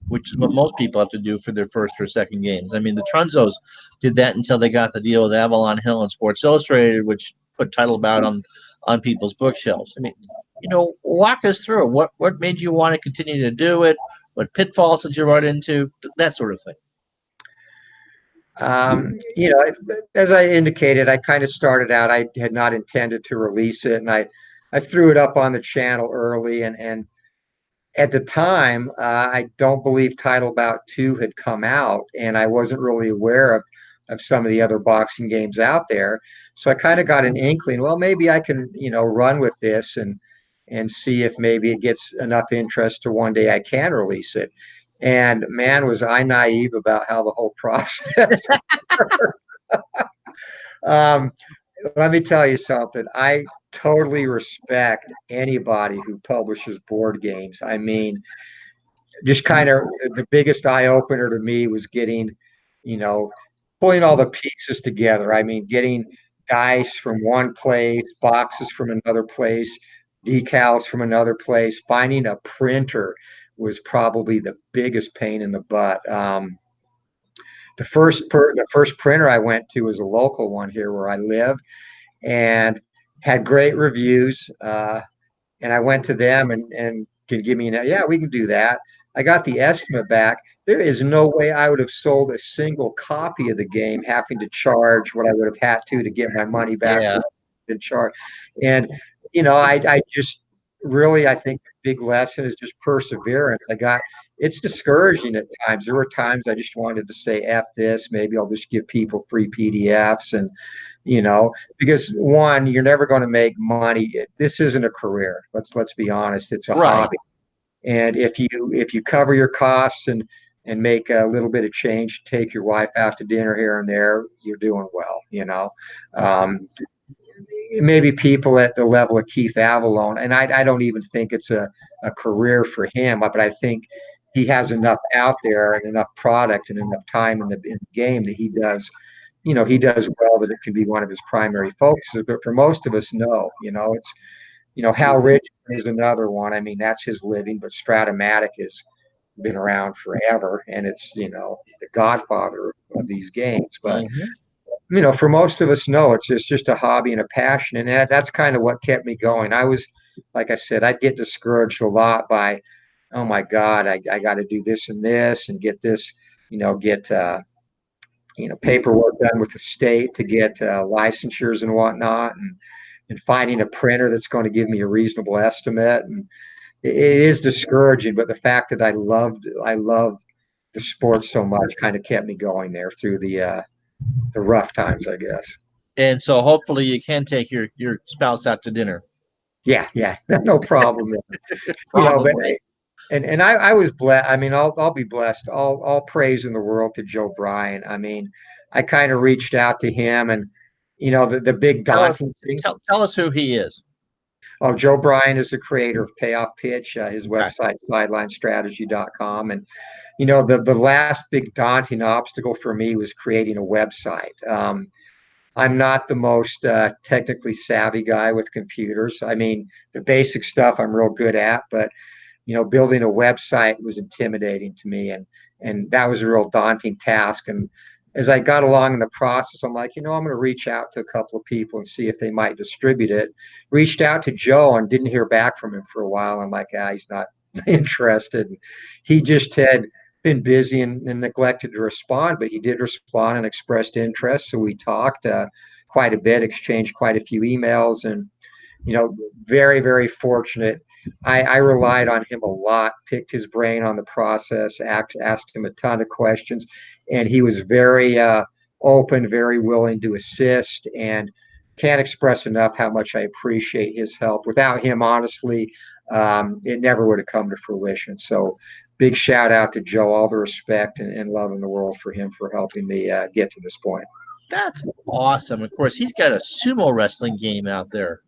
which is what most people have to do for their first or second games. I mean, the Trunzos did that until they got the deal with Avalon Hill and Sports Illustrated, which put Title Bout on people's bookshelves. I mean, walk us through it. What made you want to continue to do it? What pitfalls did you run into? That sort of thing. As I indicated, I kind of started out, I had not intended to release it, and I threw it up on the channel early. And at the time, I don't believe Title Bout 2 had come out, and I wasn't really aware of some of the other boxing games out there. So I kind of got an inkling, well, maybe I can, run with this and see if maybe it gets enough interest to one day I can release it. And man, was I naive about how the whole process let me tell you something. I totally respect anybody who publishes board games. I mean, just kind of the biggest eye opener to me was getting, pulling all the pieces together. I mean, getting dice from one place, boxes from another place, decals from another place, finding a printer was probably the biggest pain in the butt. The first printer I went to was a local one here where I live, and had great reviews. And I went to them and can give me yeah, we can do that. I got the estimate back. There is no way I would have sold a single copy of the game having to charge what I would have had to get my money back. Yeah. And charge. And I just really, I think the big lesson is just perseverance. It's discouraging at times. There were times I just wanted to say F this, maybe I'll just give people free PDFs, and because one, you're never going to make money. This isn't a career. Let's be honest. It's a hobby. And if you cover your costs and make a little bit of change, take your wife out to dinner here and there, you're doing well. Maybe people at the level of Keith Avalon, and I don't even think it's a career for him, but I think he has enough out there and enough product and enough time in the game that he does well, that it can be one of his primary focuses. But for most of us, no. It's Hal Richards is another one. I mean, that's his living, but Stratomatic has been around forever, and it's the godfather of these games. But for most of us, no, it's just a hobby and a passion, and that's kind of what kept me going. Like I said, I'd get discouraged a lot by, oh my God, I got to do this and this and get this, get paperwork done with the state to get licensures and whatnot, and finding a printer that's going to give me a reasonable estimate. And it is discouraging, but the fact that I love the sport so much kind of kept me going there through the rough times, I guess. And so hopefully you can take your spouse out to dinner. Yeah, no problem. But Probably. and I was blessed. I mean, I'll be blessed. All praise in the world to Joe Bryan. I mean, I kind of reached out to him, and the big Tell us daunting thing. tell us who he is. Oh, Joe Bryan is the creator of Payoff Pitch. His Okay. website, sidelinestrategy.com. And the last big daunting obstacle for me was creating a website. I'm not the most technically savvy guy with computers. I mean, the basic stuff I'm real good at, but building a website was intimidating to me, and that was a real daunting task. And as I got along in the process, I'm like, I'm going to reach out to a couple of people and see if they might distribute it. Reached out to Joe and didn't hear back from him for a while. I'm like, he's not interested. He just had been busy and neglected to respond, but he did respond and expressed interest. So we talked quite a bit, exchanged quite a few emails, and very, very fortunate. I relied on him a lot, picked his brain on the process, asked him a ton of questions, and he was very open, very willing to assist, and can't express enough how much I appreciate his help. Without him, honestly, it never would have come to fruition. So big shout out to Joe, all the respect and love in the world for him for helping me get to this point. That's awesome. Of course, he's got a sumo wrestling game out there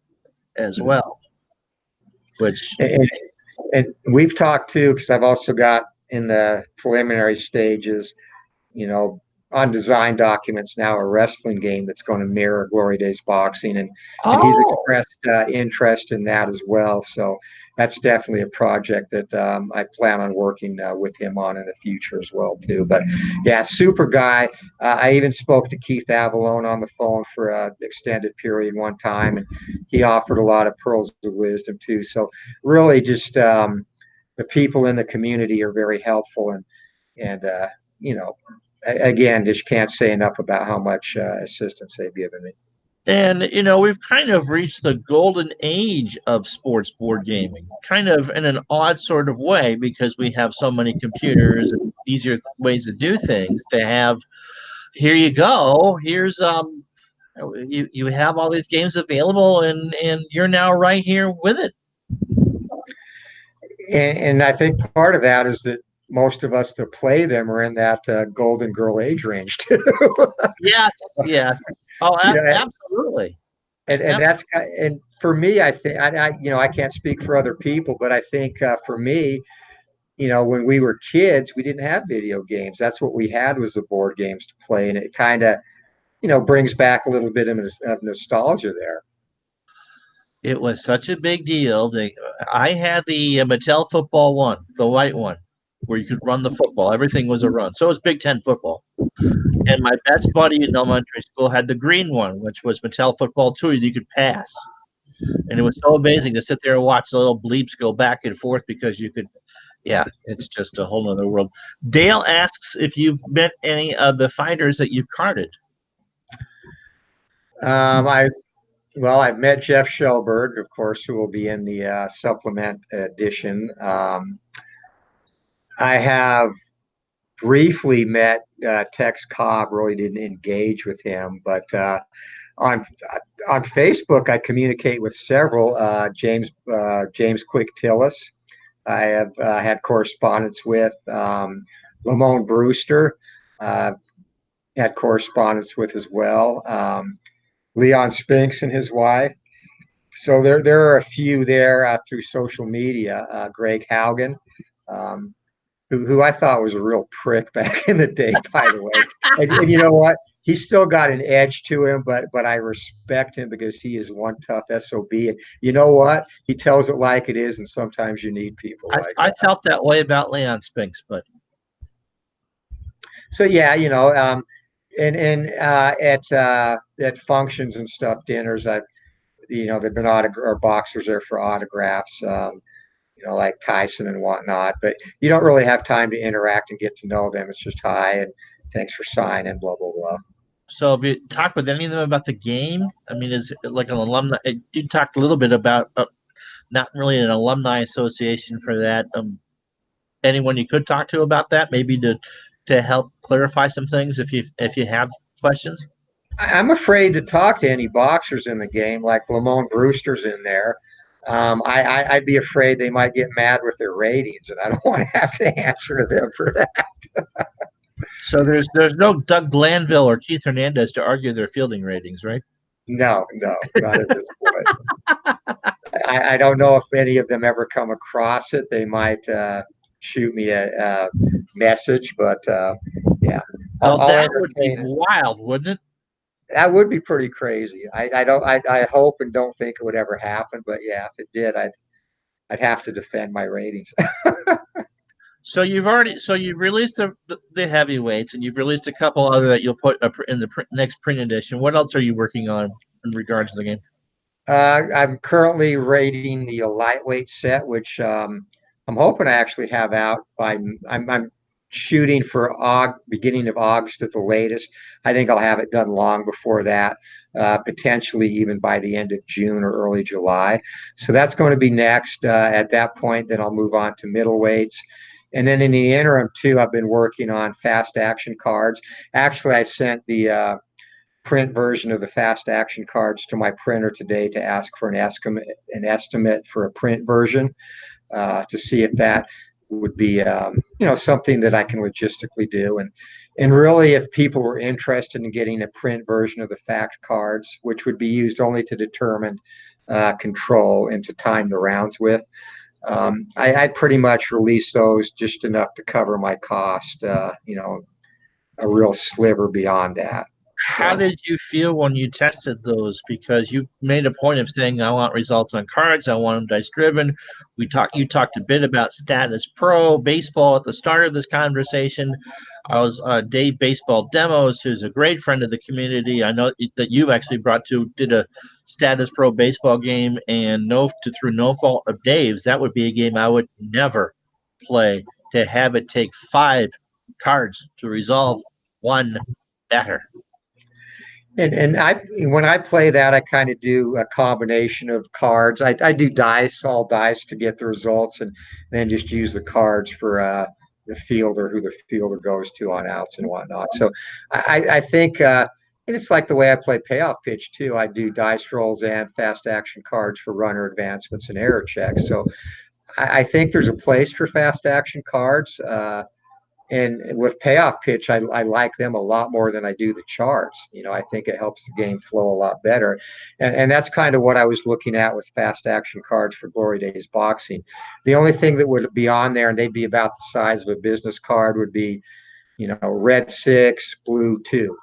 as well, which and we've talked too, because I've also got in the preliminary stages, on design documents now, a wrestling game that's going to mirror Glory Days boxing, and he's expressed interest in that as well. So that's definitely a project that I plan on working with him on in the future as well too. But yeah, super guy. I even spoke to Keith Avalone on the phone for an extended period one time, and he offered a lot of pearls of wisdom too. So really, just the people in the community are very helpful, and again, just can't say enough about how much assistance they've given me. and we've kind of reached the golden age of sports board gaming, kind of in an odd sort of way, because we have so many computers and easier ways to do things. To have, here you go, here's you have all these games available, and you're now right here with it. And I think part of that is that most of us that play them are in that golden girl age range too. Yes. Oh, absolutely. And that's, and for me, I think I can't speak for other people, but I think for me, when we were kids, we didn't have video games. That's what we had, was the board games to play, and it kind of brings back a little bit of nostalgia there. It was such a big deal. I had the Mattel football one, the white one, where you could run the football. Everything was a run. So it was Big Ten football. And my best buddy in elementary school had the green one, which was Mattel football 2. You could pass. And it was so amazing to sit there and watch the little bleeps go back and forth, because you could, it's just a whole other world. Dale asks if you've met any of the fighters that you've carded. I've met Jeff Shellberg, of course, who will be in the supplement edition. I have briefly met Tex Cobb. Really didn't engage with him, but on Facebook, I communicate with several. James Quick Tillis, I have had correspondence with. Lamone Brewster, had correspondence with as well. Leon Spinks and his wife. So there are a few there through social media. Greg Haugen, who I thought was a real prick back in the day, by the way. And you know what? He's still got an edge to him, but I respect him because he is one tough SOB. And you know what? He tells it like it is, and sometimes you need people like that. I felt that way about Leon Spinks, but. So, at functions and stuff, dinners, there've been or boxers there for autographs, like Tyson and whatnot. But you don't really have time to interact and get to know them. It's just hi and thanks for signing, blah blah blah. So have you talked with any of them about the game? I mean, is it like an alumni? You talked a little bit about not really an alumni association for that. Anyone you could talk to about that, maybe to help clarify some things if you have questions. I'm afraid to talk to any boxers in the game, like Lamone Brewster's in there. I'd be afraid they might get mad with their ratings, and I don't want to have to answer to them for that. So there's no Doug Glanville or Keith Hernandez to argue their fielding ratings, right? No, not at this point. I don't know if any of them ever come across it. They might shoot me a message, but yeah. Well, that would be wild, wouldn't it? That would be pretty crazy. I hope and don't think it would ever happen, but yeah, if it did, I'd have to defend my ratings. So you've released the heavyweights, and you've released a couple other that you'll put in the next print edition. What else are you working on in regards to the game? I'm currently rating the lightweight set, which I'm hoping I actually have out by. I'm shooting for beginning of August at the latest. I think I'll have it done long before that, potentially even by the end of June or early July. So that's going to be next. At that point, then I'll move on to middleweights. And then in the interim, too, I've been working on fast action cards. Actually, I sent the print version of the fast action cards to my printer today to ask for an estimate for a print version, to see if that would be something that I can logistically do. And really, if people were interested in getting a print version of the fact cards, which would be used only to determine control and to time the rounds with, I'd pretty much release those just enough to cover my cost, a real sliver beyond that. How did you feel when you tested those? Because you made a point of saying, I want results on cards. I want them dice driven. You talked a bit about Status Pro baseball at the start of this conversation. I was Dave Baseball Demos, who's a great friend of the community. I know that you actually did a Status Pro baseball game, and through no fault of Dave's, that would be a game I would never play. To have it take 5 cards to resolve one better. And when I play that, I kind of do a combination of cards. I do all dice to get the results, and then just use the cards for the fielder, who the fielder goes to on outs and whatnot. So I think, and it's like the way I play payoff pitch too. I do dice rolls and fast action cards for runner advancements and error checks. So I think there's a place for fast action cards. And with payoff pitch, I like them a lot more than I do the charts. I think it helps the game flow a lot better. And that's kind of what I was looking at with fast action cards for Glory Days Boxing. The only thing that would be on there, and they'd be about the size of a business card, would be, red 6, blue 2.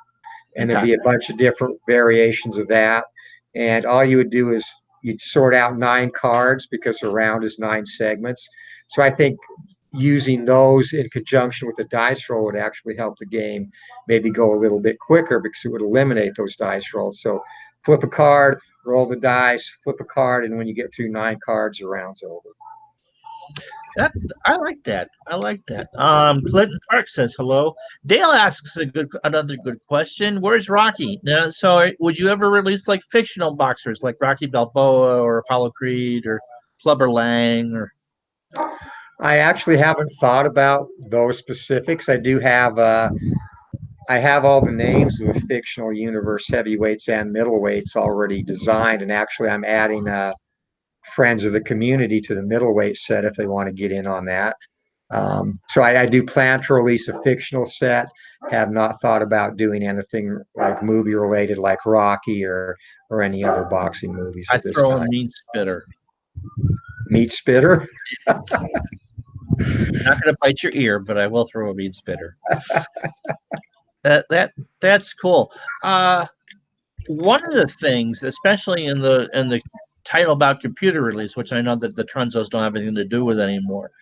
And there'd be a bunch of different variations of that. And all you would do is you'd sort out 9 cards, because the round is 9 segments. So I think using those in conjunction with the dice roll would actually help the game maybe go a little bit quicker, because it would eliminate those dice rolls. So flip a card, roll the dice, flip a card, and when you get through 9 cards, the round's over. I like that. Clinton Park says hello. Dale asks another good question. Where's Rocky? Now, so would you ever release like fictional boxers like Rocky Balboa or Apollo Creed or Clubber Lang? Or I actually haven't thought about those specifics. I do have I have all the names of the fictional universe heavyweights and middleweights already designed, and actually I'm adding friends of the community to the middleweight set if they want to get in on that. So I do plan to release a fictional set. Have not thought about doing anything like movie related, like Rocky or any other boxing movies at this time. I throw a meat spitter. Meat spitter? Not going to bite your ear, but I will throw a meat spitter. That's cool. One of the things, especially in the title about computer release, which I know that the Trunzos don't have anything to do with anymore,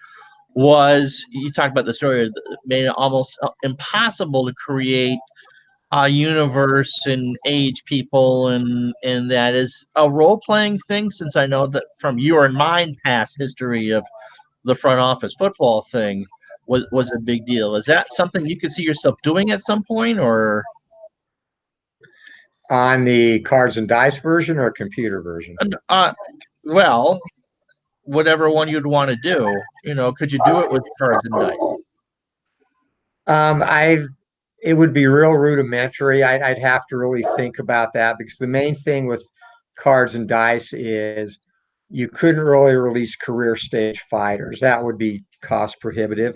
was you talked about the story that made it almost impossible to create universe and age people, and that is a role-playing thing, since I know that from your and mine past history of the front office football thing was a big deal. Is that something you could see yourself doing at some point, or On the cards and dice version or computer version? uh, well, whatever one you'd want to do? Could you do it with cards and dice? I It would be real rudimentary. I'd have to really think about that because the main thing with cards and dice is you couldn't really release career stage fighters. That would be cost prohibitive.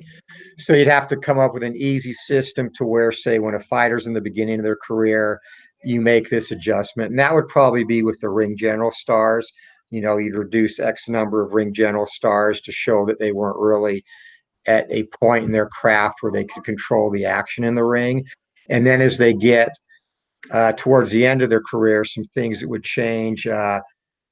So you'd have to come up with an easy system to where, say, when a fighter's in the beginning of their career, you make this adjustment. And that would probably be with the ring general stars. You'd reduce X number of ring general stars to show that they weren't really at a point in their craft where they could control the action in the ring. And then as they get towards the end of their career, some things that would change.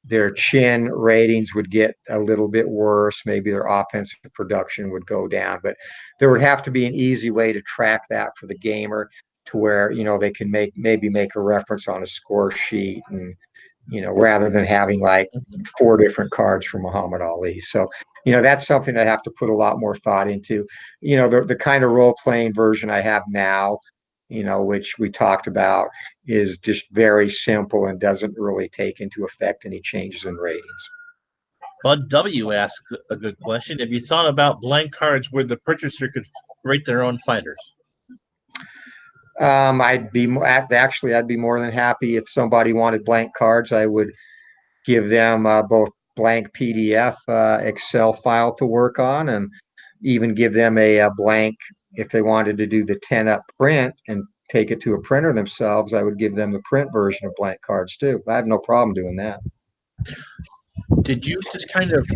Their chin ratings would get a little bit worse. Maybe their offensive production would go down. But there would have to be an easy way to track that for the gamer to where, they can maybe make a reference on a score sheet and, rather than having like 4 different cards for Muhammad Ali. So, that's something I have to put a lot more thought into. The kind of role playing version I have now, which we talked about, is just very simple and doesn't really take into effect any changes in ratings. Bud W asked a good question. Have you thought about blank cards where the purchaser could rate their own fighters? I'd be more than happy if somebody wanted blank cards. I would give them both blank PDF Excel file to work on, and even give them a blank if they wanted to do the 10-up print and take it to a printer themselves. I would give them the print version of blank cards too. I have no problem doing that. Did you just kind of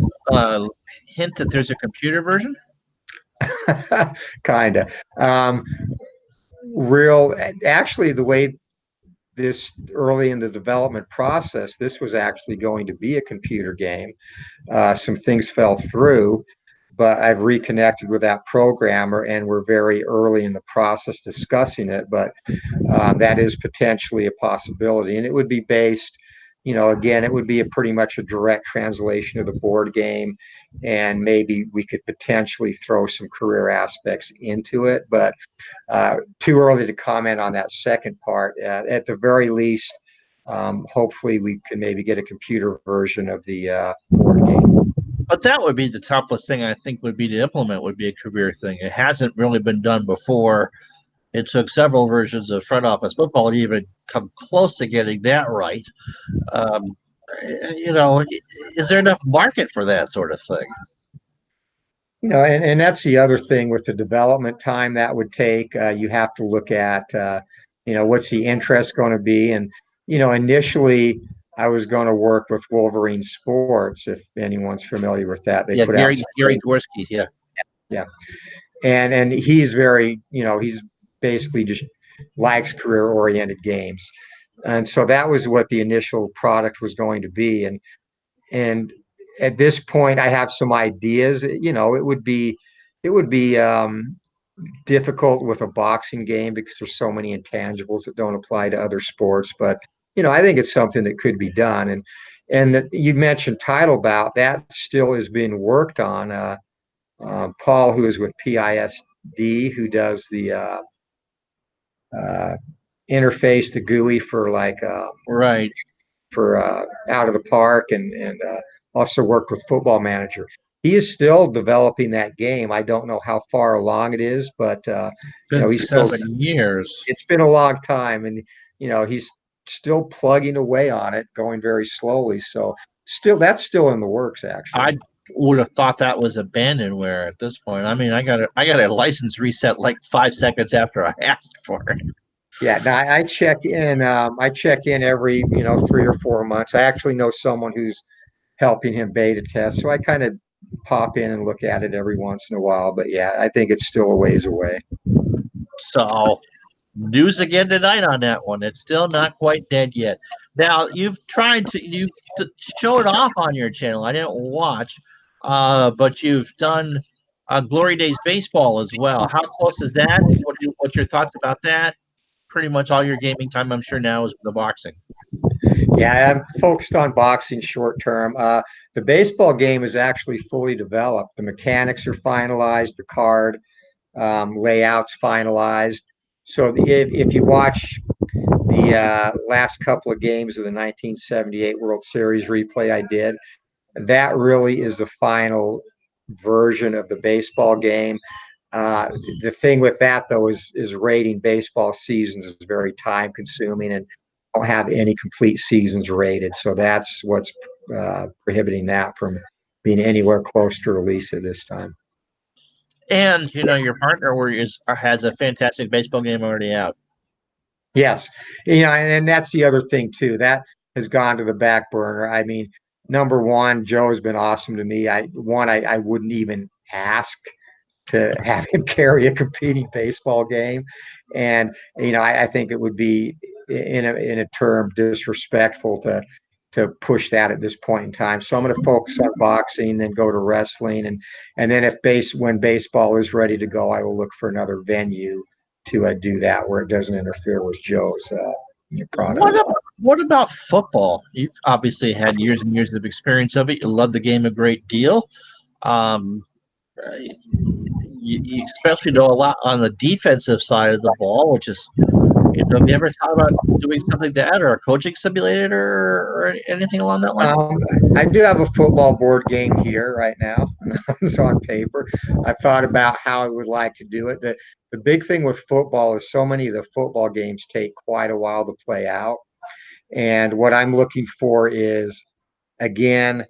hint that there's a computer version? Kind of. Actually, the way this early in the development process, this was actually going to be a computer game. Some things fell through, but I've reconnected with that programmer and we're very early in the process discussing it. But that is potentially a possibility. And it would be based, again, it would be pretty much a direct translation of the board game. And maybe we could potentially throw some career aspects into it. But too early to comment on that second part. At the very least, hopefully we can maybe get a computer version of the board game. But that would be the toughest thing, I think, would be to implement, would be a career thing. It hasn't really been done before. It took several versions of front office football to even come close to getting that right. Um, is there enough market for that sort of thing? And that's the other thing with the development time that would take. You have to look at, what's the interest going to be. And, initially I was going to work with Wolverine Sports, if anyone's familiar with that. They put Gary Gorski, yeah. Yeah. And he's very, he's basically just likes career oriented games. And so that was what the initial product was going to be. And at this point I have some ideas. It would be difficult with a boxing game because there's so many intangibles that don't apply to other sports. But I think it's something that could be done. And that you mentioned title bout, that still is being worked on. Paul, who is with PISD, who does the interface, the GUI for right for Out of the Park, and also worked with Football Manager. He is still developing that game. I don't know how far along it is, but he's 7 years. It's been a long time, and he's still plugging away on it, going very slowly. So that's still in the works, actually. I would have thought that was abandonware at this point. I mean, I got a license reset like 5 seconds after I asked for it. Yeah, now I check in. I check in every 3 or 4 months. I actually know someone who's helping him beta test, so I kind of pop in and look at it every once in a while. But yeah, I think it's still a ways away. So news again tonight on that one. It's still not quite dead yet. Now you've showed off on your channel. I didn't watch, but you've done Glory Days baseball as well. How close is that? What's your thoughts about that? pretty much all your gaming time, I'm sure, now is the boxing. Yeah, I'm focused on boxing short term. The baseball game is actually fully developed. The mechanics are finalized, the card layouts finalized. So if you watch the last couple of games of the 1978 World Series replay I did, that really is the final version of the baseball game. The thing with that though is rating baseball seasons is very time consuming and don't have any complete seasons rated. So that's what's prohibiting that from being anywhere close to release at this time. And your partner has a fantastic baseball game already out. Yes, and that's the other thing too. That has gone to the back burner. I mean, number one, Joe has been awesome to me. I wouldn't even ask to have him carry a competing baseball game. And, I think it would be in a term disrespectful to push that at this point in time. So I'm going to focus on boxing, then go to wrestling. And then when baseball is ready to go, I will look for another venue to do that where it doesn't interfere with Joe's product. What about football? You've obviously had years and years of experience of it. You love the game a great deal. Um, you especially know a lot on the defensive side of the ball, which is, have you ever thought about doing something like that or a coaching simulator or anything along that line? I do have a football board game here right now. It's on paper. I've thought about how I would like to do it. The big thing with football is so many of the football games take quite a while to play out. And what I'm looking for is, again,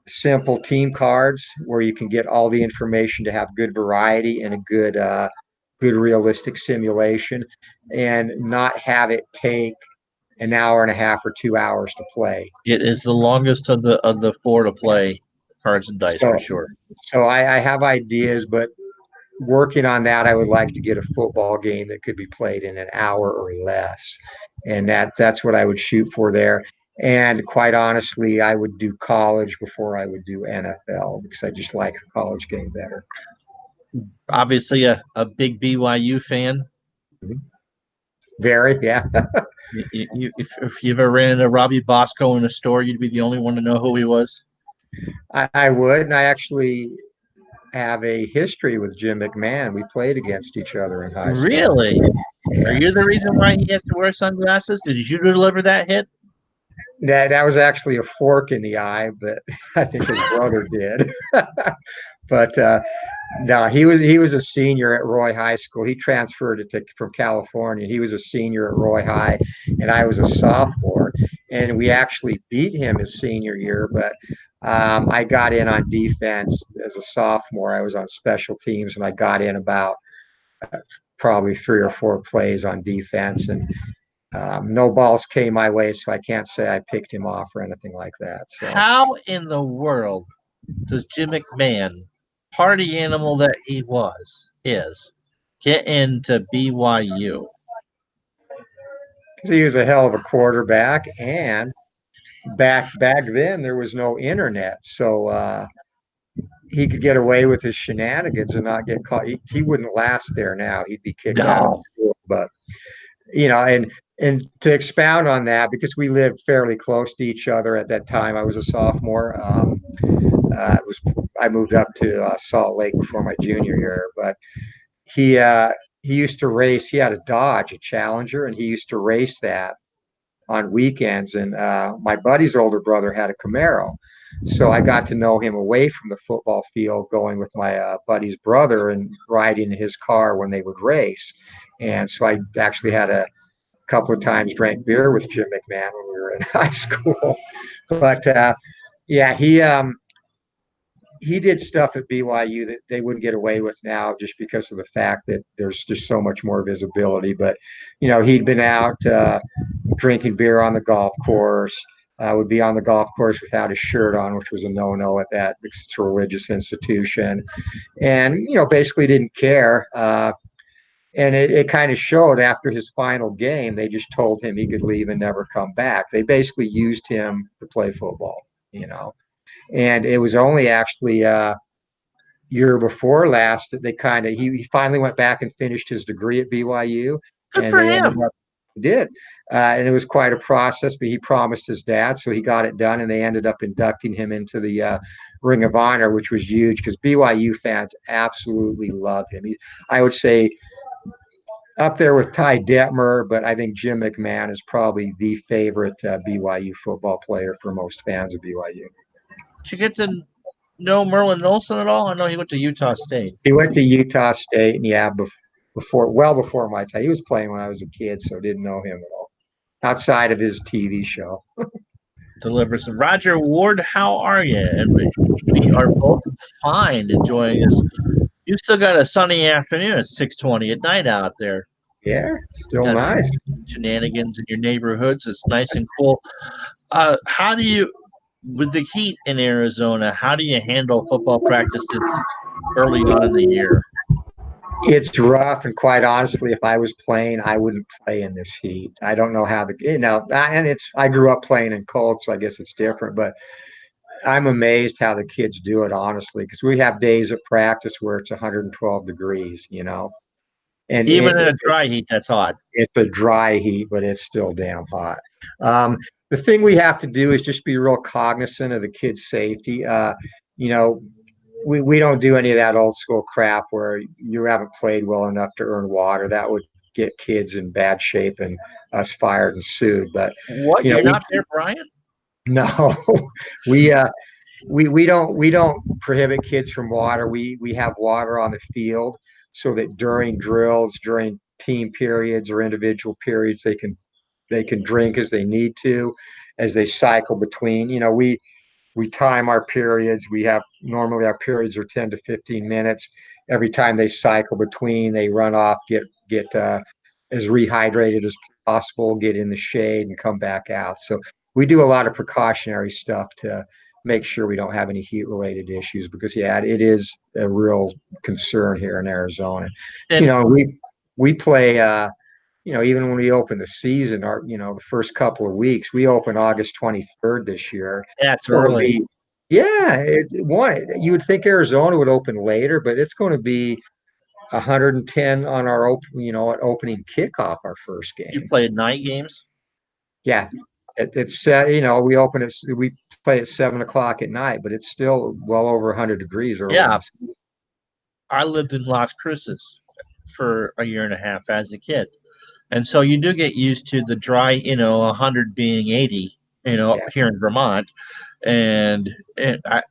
simple team cards where you can get all the information to have good variety and a good realistic simulation, and not have it take an hour and a half or 2 hours to play. It is the longest of the four to play cards and dice So, for sure. so I have ideas, but working on that, I would like to get a football game that could be played in an hour or less, and that's what I would shoot for there. And quite honestly, I would do college before I would do NFL because I just like the college game better. Obviously, a big BYU fan. Very, yeah. If you ever ran into Robbie Bosco in a store, you'd be the only one to know who he was. I would, and I actually have a history with Jim McMahon. We played against each other in high school. Really? Are you the reason why he has to wear sunglasses? Did you deliver that hit? That was actually a fork in the eye, but I think his brother did. But no, he was a senior at Roy High School. He transferred from California. He was a senior at Roy High, and I was a sophomore. And we actually beat him his senior year, but I got in on defense as a sophomore. I was on special teams, and I got in about probably 3 or 4 plays on defense, and no balls came my way, so I can't say I picked him off or anything like that. So how in the world does Jim McMahon, party animal that he is, get into BYU? he was a hell of a quarterback, and back then there was no internet, so he could get away with his shenanigans and not get caught. He wouldn't last there now. He'd be kicked out of school. But and to expound on that, because we lived fairly close to each other at that time. I was a sophomore. I moved up to Salt Lake before my junior year, but he used to race. He had a Dodge, a Challenger, and he used to race that on weekends. And my buddy's older brother had a Camaro. So I got to know him away from the football field, going with my buddy's brother and riding in his car when they would race. And so I actually had a couple of times drank beer with Jim McMahon when we were in high school. But yeah, he did stuff at BYU that they wouldn't get away with now, just because of the fact that there's just so much more visibility. But he'd been out drinking beer on the golf course. Would be on the golf course without his shirt on, which was a no-no at that because it's a religious institution, and basically didn't care. And it kind of showed after his final game. They just told him he could leave and never come back. They basically used him to play football, And it was only actually year before last that he finally went back and finished his degree at BYU. Good and for they ended him. up did. And it was quite a process, but he promised his dad, so he got it done, and they ended up inducting him into the Ring of Honor, which was huge because BYU fans absolutely love him. I would say, up there with Ty Detmer, but I think Jim McMahon is probably the favorite BYU football player for most fans of BYU. Did you get to know Merlin Olsen at all? I know he went to Utah State. He went to Utah State, and yeah, before my time, he was playing when I was a kid, so didn't know him at all outside of his TV show. Delivers Roger Ward. How are you? And we are both fine, enjoying this. You still got a sunny afternoon at 6:20 at night out there. Yeah, still Got nice. some shenanigans in your neighborhoods. It's nice and cool. How do you, with the heat in Arizona, how do you handle football practices early on in the year? It's rough, and quite honestly, if I was playing, I wouldn't play in this heat. I don't know how and I grew up playing in cold, so I guess it's different, but I'm amazed how the kids do it, honestly, because we have days of practice where it's 112 degrees, and Even in a dry heat, that's odd. it's a dry heat, but it's still damn hot. Um, the thing we have to do is just be real cognizant of the kids' safety. You know, we don't do any of that old school crap where you haven't played well enough to earn water. That would get kids in bad shape and us fired and sued. But What? You're not there, Brian? no, we we don't prohibit kids from water. We have water on the field so that during drills, during team periods or individual periods, they can drink as they need to, as they cycle between. We time our periods. We have normally our periods are 10 to 15 minutes. Every time they cycle between, they run off, get as rehydrated as possible, get in the shade, and come back out. So we do a lot of precautionary stuff to make sure we don't have any heat related issues because it is a real concern here in Arizona. You And know, we play even when we open the season, the first couple of weeks, we open August 23rd this year. that's It's going to early. be, yeah, you would think Arizona would open later, but it's going to be 110 on our at opening kickoff, our first You game. played night games? Yeah, it's we play at 7 o'clock at night, but it's still well over 100 degrees early in Yeah. the season. I lived in Las Cruces for a year and a half as a kid. And so you do get used to the dry, 100 being 80, Yeah. here in Vermont. And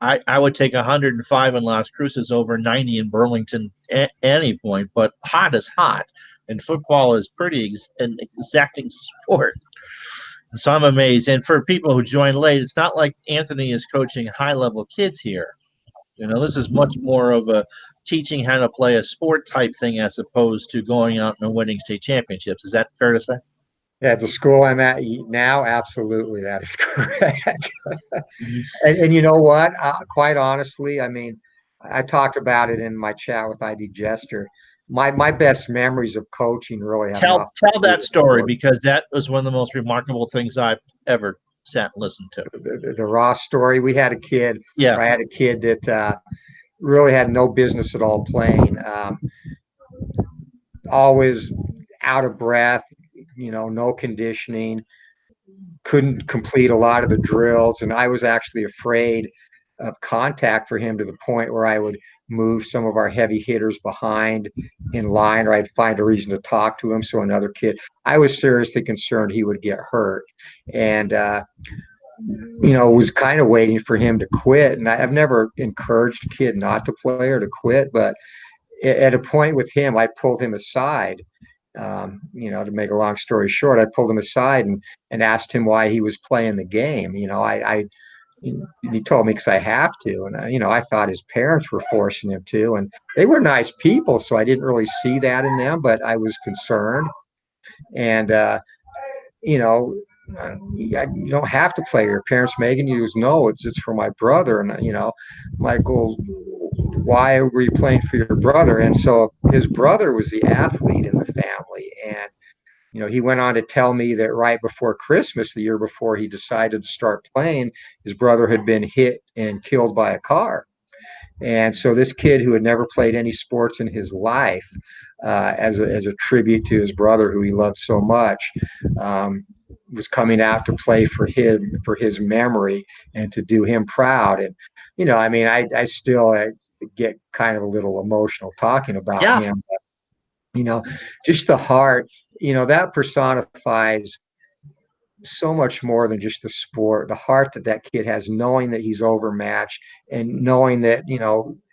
I would take 105 in Las Cruces over 90 in Burlington at any point, but hot is hot. And football is an exacting sport. So I'm amazed. And for people who join late, it's not like Anthony is coaching high level kids here. This is much more of a teaching how to play a sport type thing as opposed to going out and winning state championships. Is that fair to say? Yeah, the school I'm at now, absolutely, that is correct. Mm-hmm. And you know what? Quite honestly, I mean, I talked about it in my chat with ID Jester. My best memories of coaching really have Tell nothing tell to do that with story sport. because that was one of the most remarkable things I've ever sat and listened to. The Ross story. We had a kid, Yeah, or I had a kid that really had no business at all playing. Always out of breath, no conditioning, couldn't complete a lot of the drills, and I was actually afraid of contact for him to the point where I would move some of our heavy hitters behind in line, or I'd find a reason to talk to him. So another kid, I was seriously concerned he would get hurt, and was kind of waiting for him to quit. And I've never encouraged a kid not to play or to quit, but at a point with him, I pulled him aside. To make a long story short, I pulled him aside and asked him why he was playing the game. He told me because I have to, and I thought his parents were forcing him to, and they were nice people, so I didn't really see that in them, but I was concerned. And you know, you don't have to play. Your parents making you. No, it's for my brother, and Michael, why were you playing for your brother? And so his brother was the athlete in the family, and he went on to tell me that right before Christmas, the year before he decided to start playing, his brother had been hit and killed by a car. And so this kid who had never played any sports in his life, as a tribute to his brother who he loved so much, um, was coming out to play for his memory and to do him proud. And I mean, I still get kind of a little emotional talking about Yeah, him. But, just the heart. That personifies so much more than just the sport, the heart that kid has, knowing that he's overmatched and knowing that,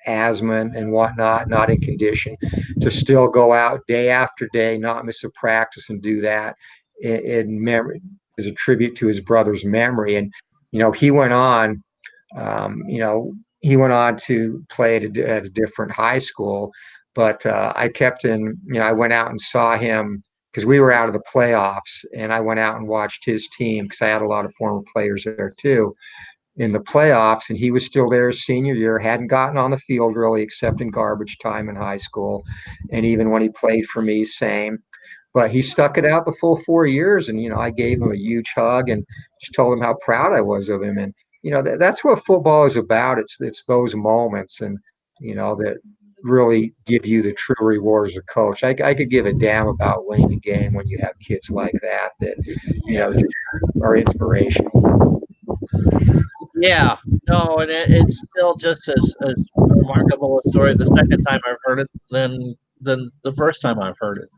asthma and whatnot, not in condition to still go out day after day, not miss a practice and do that in memory as a tribute to his brother's memory. And, he went on, he went on to play at a different high school, but I kept in, I went out and saw him because we were out of the playoffs, and I went out and watched his team because I had a lot of former players there too in the playoffs, and he was still there his senior year, hadn't gotten on the field really except in garbage time in high school, and even when he played for me, same. But he stuck it out the full 4 years, and I gave him a huge hug and just told him how proud I was of him. And that's what football is about. It's those moments, and that really give you the true reward as a coach. I could give a damn about winning a game when you have kids like that yeah, are inspirational. yeah. No, and it's still just as remarkable a story the second time I've heard it than the first time I've heard it.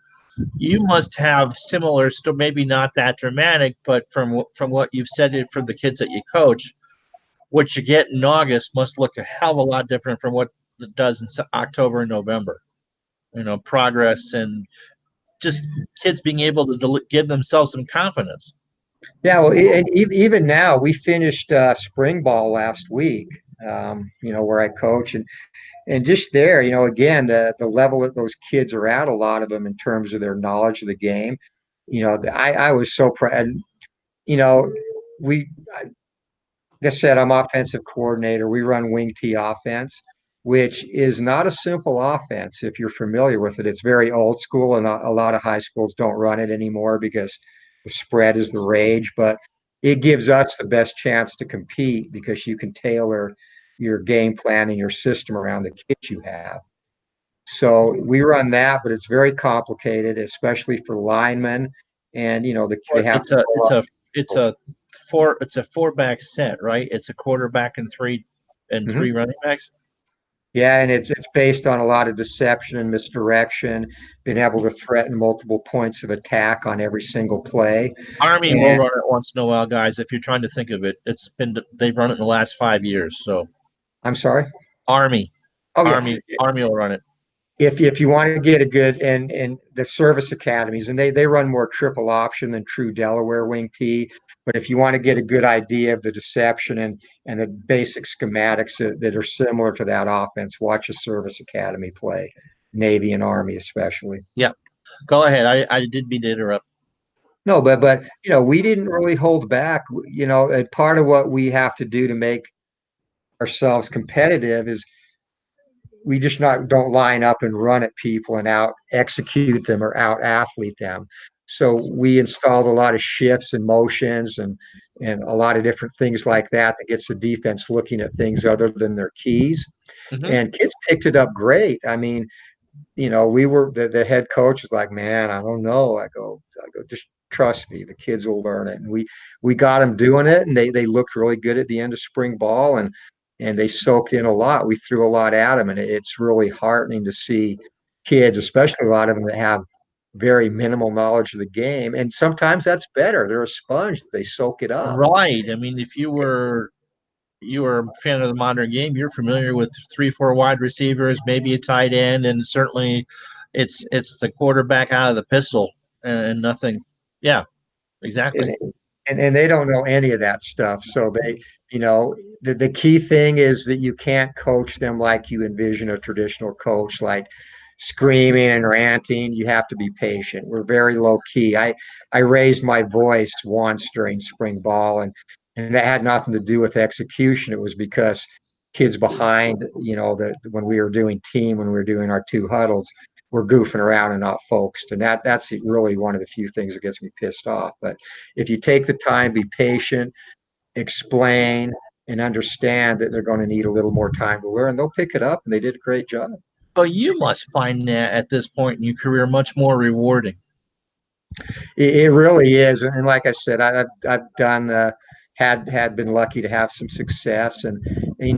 You must have similar story, maybe not that dramatic, but from what you've said it from the kids that you coach, what you get in August must look a hell of a lot different from what it does in October and November. Progress and just kids being able to give themselves some confidence. Yeah, well, and even now, we finished spring ball last week. Where I coach, and just there, again, the level that those kids are at, a lot of them in terms of their knowledge of the game. I was so proud. You know, we, like I said, I'm offensive coordinator. We run wing T offense, which is not a simple offense if you're familiar with it. It's very old school, and a lot of high schools don't run it anymore because the spread is the rage. But it gives us the best chance to compete because you can tailor your game plan and your system around the kids you have. So we run that, but it's very complicated, especially for linemen. And they have It's to a pull it's up. a it's a four back set, right? It's a quarterback and three Mhm. running backs. Yeah, and it's based on a lot of deception and misdirection, being able to threaten multiple points of attack on every single play. Army will And run it once in a while, guys. If you're trying to think of it, they've run it in the last 5 years. So I'm sorry. Army, Oh yeah, Army will run it. if you want to get a good, and the service academies, and they run more triple option than true Delaware wing T. But if you want to get a good idea of the deception and the basic schematics that are similar to that offense, watch a service academy play, Navy and Army especially. Yeah, go ahead. I did mean to interrupt. No, but we didn't really hold back. And part of what we have to do to make ourselves competitive is we just not don't line up and run at people and out execute them or out athlete them. So we installed a lot of shifts and motions and a lot of different things like that gets the defense looking at things other than their keys. Mm-hmm. And kids picked it up great. I mean, we were the head coach was like, man, I don't know. I go, just trust me, the kids will learn it. And we got them doing it, and they looked really good at the end of spring ball, and they soaked in a lot. We threw a lot at them, and it's really heartening to see kids, especially a lot of them that have very minimal knowledge of the game. And sometimes that's better. They're a sponge. They soak it up. Right. I mean, if you were a fan of the modern game, you're familiar with 3, 4 wide receivers, maybe a tight end, and certainly it's the quarterback out of the pistol and nothing. Yeah, exactly. And and they don't know any of that stuff. So the key thing is that you can't coach them like you envision a traditional coach, like screaming and ranting. You have to be patient. We're very low key. I raised my voice once during spring ball, and that had nothing to do with execution. It was because kids behind, when we were doing team, when we were doing our two huddles, were goofing around and not focused. And that's really one of the few things that gets me pissed off. But if you take the time, be patient, explain, and understand that they're going to need a little more time to learn, they'll pick it up, and they did a great job. But you must find that at this point in your career much more rewarding. It really is, and like I said, I've done had been lucky to have some success, and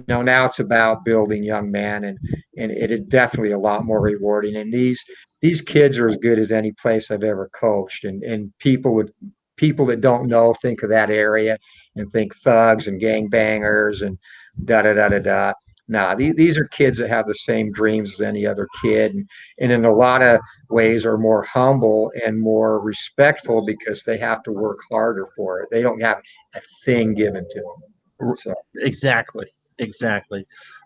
now it's about building young men, and it is definitely a lot more rewarding. And these kids are as good as any place I've ever coached, and people that don't know think of that area and think thugs and gangbangers and da da da da da. Nah, these are kids that have the same dreams as any other kid, and in a lot of ways are more humble and more respectful because they have to work harder for it. They don't have a thing given to them. So. Exactly.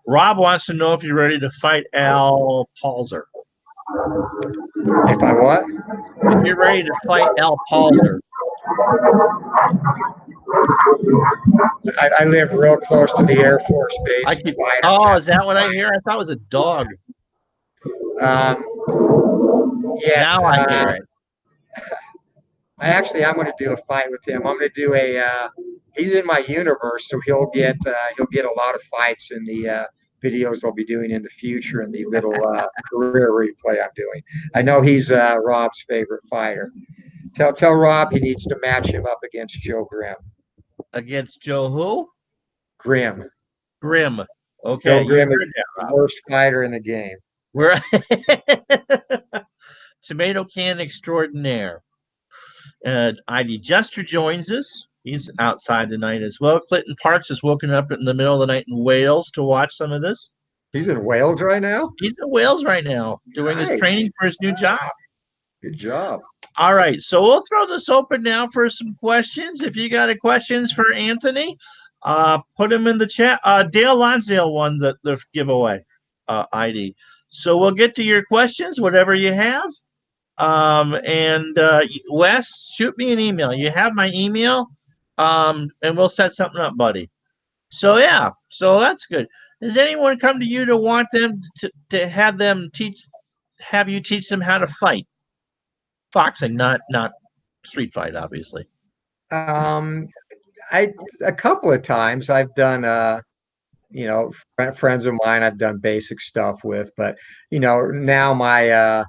Rob wants to know if you're ready to fight Al Palzer. If I what? If you're ready to fight Al Palzer. I live real close to the Air Force Base. Is that what I hear? I thought it was a dog. Yes. Now I hear it. I'm going to do a fight with him. I'm going to do he's in my universe, so he'll get a lot of fights in the videos I'll be doing in the future and the little career replay I'm doing. I know he's Rob's favorite fighter. Tell Rob he needs to match him up against Joe Grimm. Against Joe who? Grimm. Okay. Joe Grimm is the worst fighter in the game. We're tomato can extraordinaire. ID Jester joins us. He's outside tonight as well. Clinton Parks has woken up in the middle of the night in Wales to watch some of this. He's in Wales right now? He's in Wales right now doing his training for his new job. Good job. All right, so we'll throw this open now for some questions. If you got questions for Anthony, put them in the chat. Dale Lonsdale won the giveaway ID. So we'll get to your questions, whatever you have. And Wes, shoot me an email. You have my email, and we'll set something up, buddy. So yeah, so that's good. Does anyone come to you to want them to have you teach them how to fight? Boxing, not street fight, obviously. A couple of times I've done friends of mine I've done basic stuff with, but now my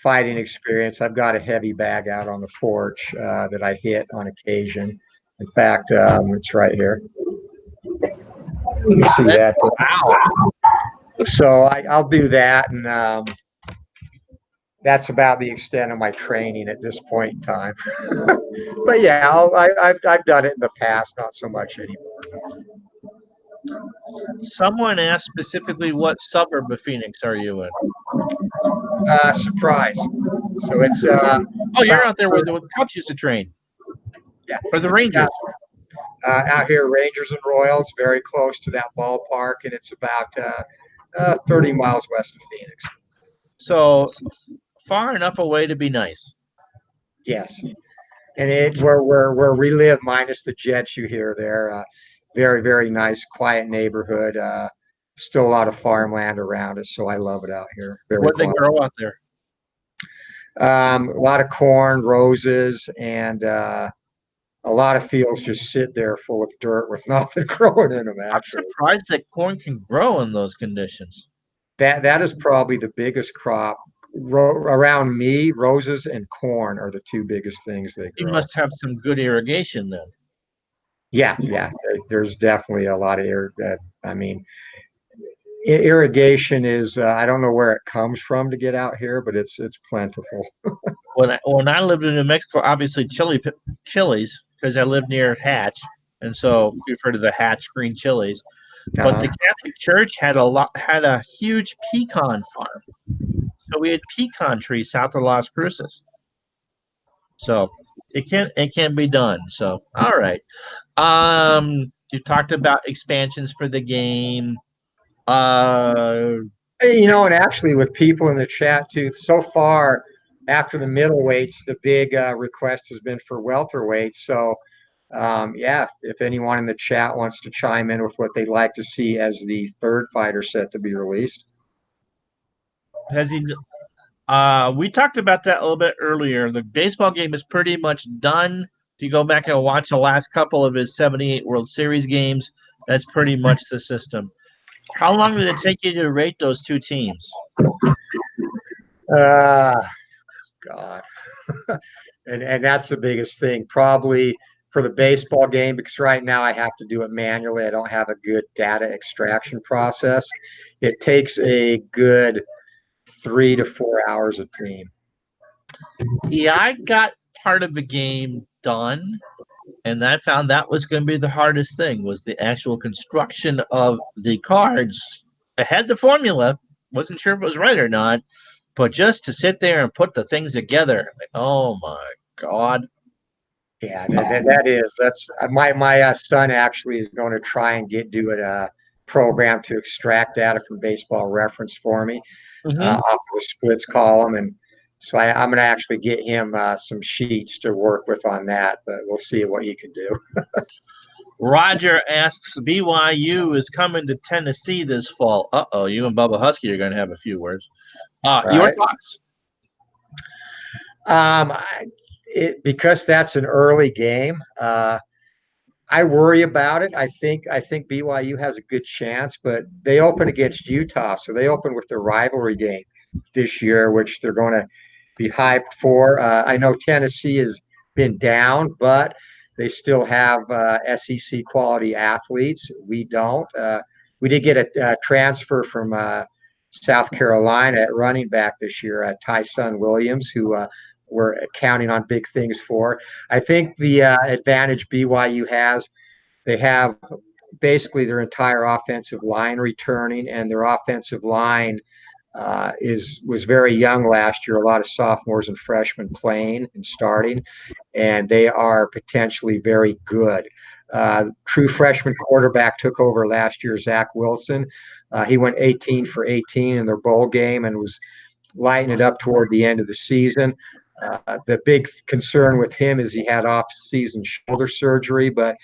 fighting experience, I've got a heavy bag out on the porch that I hit on occasion. In fact, it's right here. You can see that. Wow. So I'll do that, and that's about the extent of my training at this point in time. But yeah, I've done it in the past, not so much anymore. Someone asked specifically what suburb of Phoenix are you in? Surprise. So it's you're out there where the Cubs used to train. Yeah. Or the Rangers. Out here, Rangers and Royals, very close to that ballpark, and it's about 30 miles west of Phoenix. So far enough away to be nice. Yes, and it's where we live, minus the jets you hear there. Very, very nice, quiet neighborhood. Still a lot of farmland around us, so I love it out here. What do they grow out there? A lot of corn, roses, and a lot of fields just sit there full of dirt with nothing growing in them. Actually, I'm surprised that corn can grow in those conditions. That is probably the biggest crop around me. Roses and corn are the two biggest things they grow. You must have some good irrigation then. Yeah. There's definitely a lot of irrigation is I don't know where it comes from to get out here, but it's plentiful. When I lived in New Mexico, obviously chilies, because I lived near Hatch, and so you've heard of the Hatch green chilies. But the Catholic Church had a huge pecan farm, so we had pecan trees south of Las Cruces. So it can be done. So all right. You talked about expansions for the game. And actually with people in the chat too, so far after the middleweights, the big request has been for welterweights. So if anyone in the chat wants to chime in with what they'd like to see as the third fighter set to be released. We talked about that a little bit earlier. The baseball game is pretty much done. you go back and watch the last couple of his 78 World Series games, that's pretty much the system. How long did it take you to rate those two teams? God. and that's the biggest thing, probably for the baseball game, because right now I have to do it manually. I don't have a good data extraction process. It takes a good 3 to 4 hours a team. Yeah, I got part of the game done, and I found that was going to be the hardest thing, was the actual construction of the cards. I had the formula, wasn't sure if it was right or not, but just to sit there and put the things together, like, oh my God. Yeah, that's my son actually is going to try and do a program to extract data from Baseball Reference for me off the splits column, and so I'm going to actually get him some sheets to work with on that. But we'll see what he can do. Roger asks, BYU is coming to Tennessee this fall. Uh-oh, you and Bubba Husky are going to have a few words. Your Right. thoughts? Because that's an early game. I worry about it. I think BYU has a good chance, but they open against Utah, so they open with their rivalry game this year, which they're going to be hyped for. I know Tennessee has been down, but they still have SEC quality athletes. We don't. We did get a transfer from South Carolina at running back this year, Tyson Williams, who we're counting on big things for. I think the advantage BYU has, they have basically their entire offensive line returning, and their offensive line was very young last year. A lot of sophomores and freshmen playing and starting, and they are potentially very good. True freshman quarterback took over last year, Zach Wilson. He went 18 for 18 in their bowl game and was lighting it up toward the end of the season. The big concern with him is he had off-season shoulder surgery, but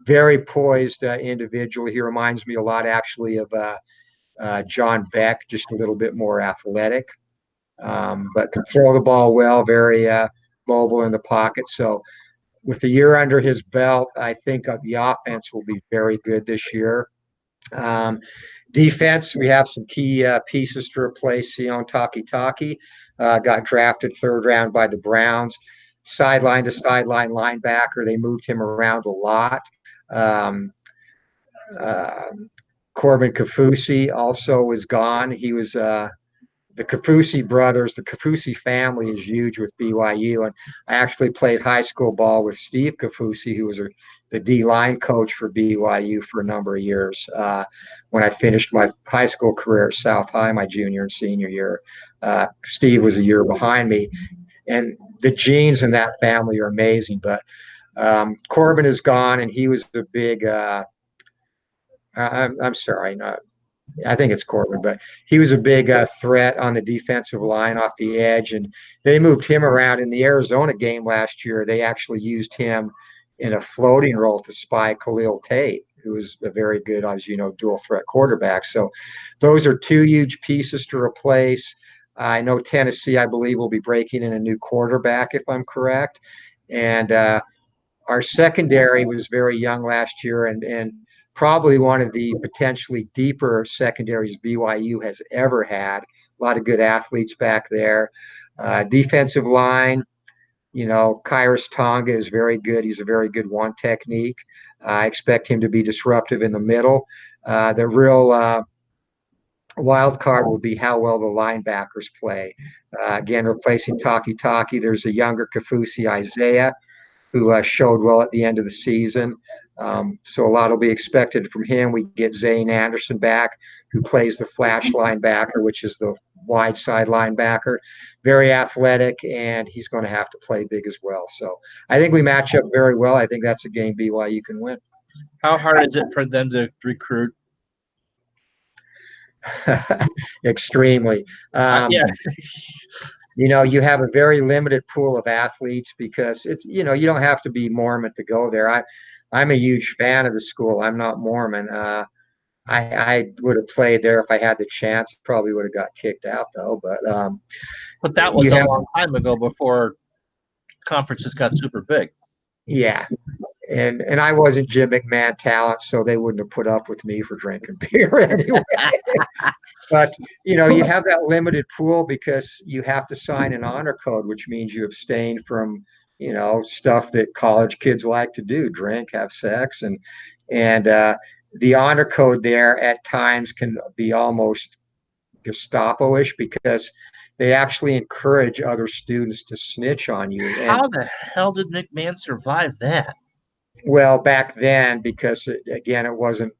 very poised individual. He reminds me a lot, actually, of John Beck, just a little bit more athletic, but can throw the ball well, very mobile in the pocket. So with a year under his belt, I think the offense will be very good this year. Defense, we have some key pieces to replace. Sion Takitaki got drafted third round by the Browns. Sideline to sideline linebacker. They moved him around a lot. Corbin Kafusi also is gone. He was the Kafusi brothers. The Kafusi family is huge with BYU, and I actually played high school ball with Steve Kafusi, who was the D-line coach for BYU for a number of years. When I finished my high school career at South High, my junior and senior year, Steve was a year behind me, and the genes in that family are amazing. But Corbin is gone, and he was the big. I'm sorry, not. I think it's Corbin, but he was a big threat on the defensive line off the edge, and they moved him around in the Arizona game last year. They actually used him in a floating role to spy Khalil Tate, who was a very good, as you know, dual threat quarterback. So those are two huge pieces to replace. I know Tennessee, I believe, will be breaking in a new quarterback, if I'm correct. And our secondary was very young last year, and probably one of the potentially deeper secondaries BYU has ever had. A lot of good athletes back there. Defensive line, Kairos Tonga is very good. He's a very good one technique. I expect him to be disruptive in the middle. The real wild card will be how well the linebackers play. Again, replacing Taki, there's a younger Kafusi, Isaiah, who showed well at the end of the season. So a lot will be expected from him. We get Zane Anderson back, who plays the flash linebacker, which is the wide side linebacker. Very athletic, and he's going to have to play big as well. So I think we match up very well. I think that's a game BYU can win. How hard is it for them to recruit? Extremely. Yeah. You have a very limited pool of athletes because it's, you don't have to be Mormon to go there. I'm a huge fan of the school. I'm not Mormon. I would have played there if I had the chance. Probably would have got kicked out though. But that was a long time ago before conferences got super big. Yeah. And I wasn't Jim McMahon talent, so they wouldn't have put up with me for drinking beer anyway. But you have that limited pool because you have to sign an honor code, which means you abstain from stuff that college kids like to do: drink, have sex, and the honor code there at times can be almost Gestapo-ish because they actually encourage other students to snitch on you. And How the hell did McMahon survive that? well, back then, because again, it wasn't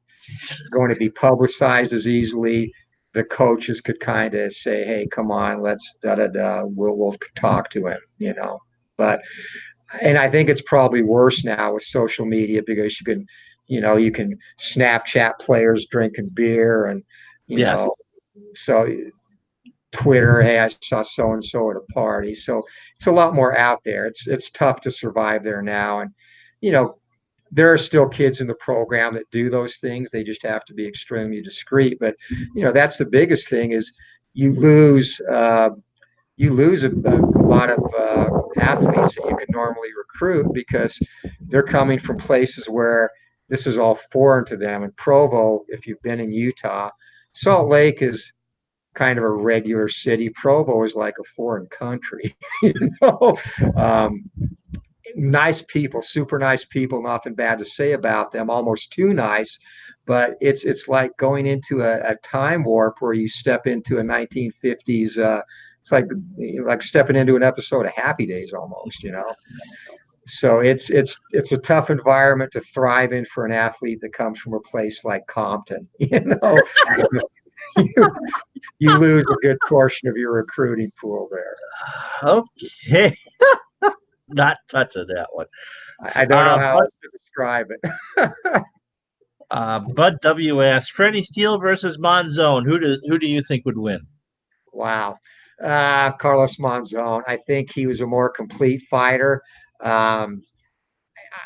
going to be publicized as easily, the coaches could kind of say, "Hey, come on, let's da da da. We'll talk to him." But and I think it's probably worse now with social media because you can Snapchat players drinking beer and you Yes. know so Twitter, hey, I saw so and so at a party. So it's a lot more out there. It's tough to survive there now, and you know there are still kids in the program that do those things. They just have to be extremely discreet. But that's the biggest thing is you lose a lot of athletes that you could normally recruit because they're coming from places where this is all foreign to them. And Provo, if you've been in Utah, Salt Lake is kind of a regular city. Provo is like a foreign country. you know? Um, Nice people, super nice people, nothing bad to say about them, almost too nice. But it's like going into a time warp where you step into a 1950s. It's like stepping into an episode of Happy Days almost. So it's a tough environment to thrive in for an athlete that comes from a place like Compton. you, you lose a good portion of your recruiting pool there. Okay. Not touching that one. I don't know how else to describe it. Bud WS, Freddie Steele versus Monzone. Who do you think would win? Wow. Carlos Monzon. I think he was a more complete fighter. Um,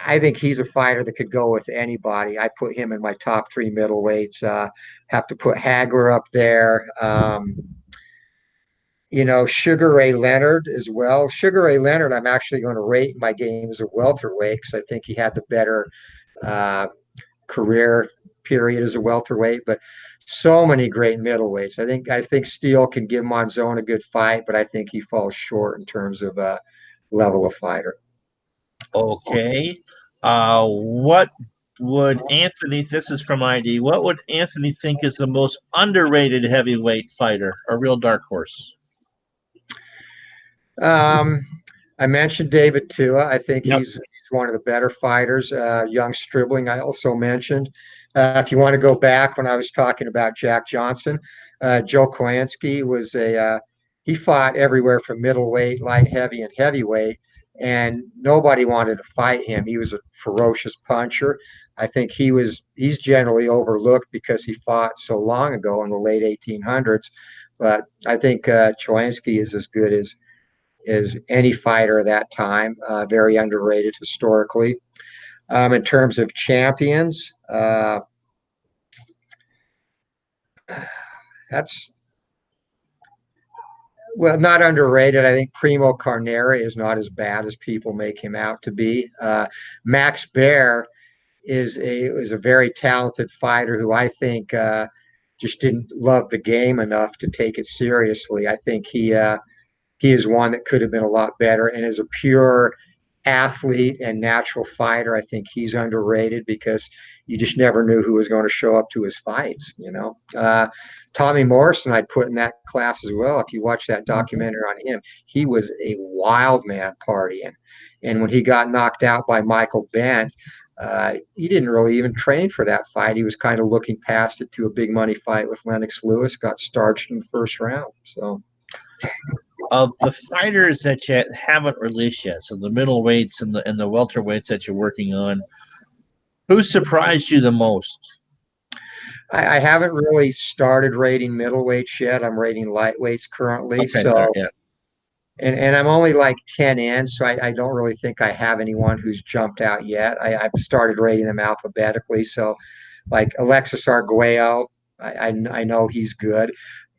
I think he's a fighter that could go with anybody. I put him in my top three middleweights. Have to put Hagler up there. Sugar Ray Leonard as well. Sugar Ray Leonard, I'm actually going to rate my game as a welterweight because I think he had the better uh, career period as a welterweight, but so many great middleweights. I think Steele can give Monzon a good fight, but I think he falls short in terms of level of fighter. Okay. What would Anthony, this is from ID, what would Anthony think is the most underrated heavyweight fighter, a real dark horse? Um, I mentioned David Tua. I think Yep. he's one of the better fighters. Young Stribling, I also mentioned. If you want to go back when I was talking about Jack Johnson, Joe Kolanski was he fought everywhere from middleweight, light heavy, and heavyweight, and nobody wanted to fight him. He was a ferocious puncher. I think he's generally overlooked because he fought so long ago in the late 1800s. But I think Cholanski is as good as any fighter of that time. Very underrated historically. In terms of champions, that's well, not underrated. I think Primo Carnera is not as bad as people make him out to be. Max Baer is a very talented fighter who I think just didn't love the game enough to take it seriously. I think he is one that could have been a lot better, and as a pure athlete and natural fighter, I think he's underrated because you just never knew who was going to show up to his fights. Tommy Morrison, I'd put in that class as well. If you watch that documentary on him, he was a wild man partying. And when he got knocked out by Michael Bent, he didn't really even train for that fight. He was kind of looking past it to a big money fight with Lennox Lewis, got starched in the first round. So Of the fighters that you haven't released yet, so the middleweights and the welterweights that you're working on, who surprised you the most? I haven't really started rating middleweights yet. I'm rating lightweights currently. Okay, sorry, So, yeah. and I'm only like 10 in, so I don't really think I have anyone who's jumped out yet. I've started rating them alphabetically. So, like Alexis Arguello, I know he's good.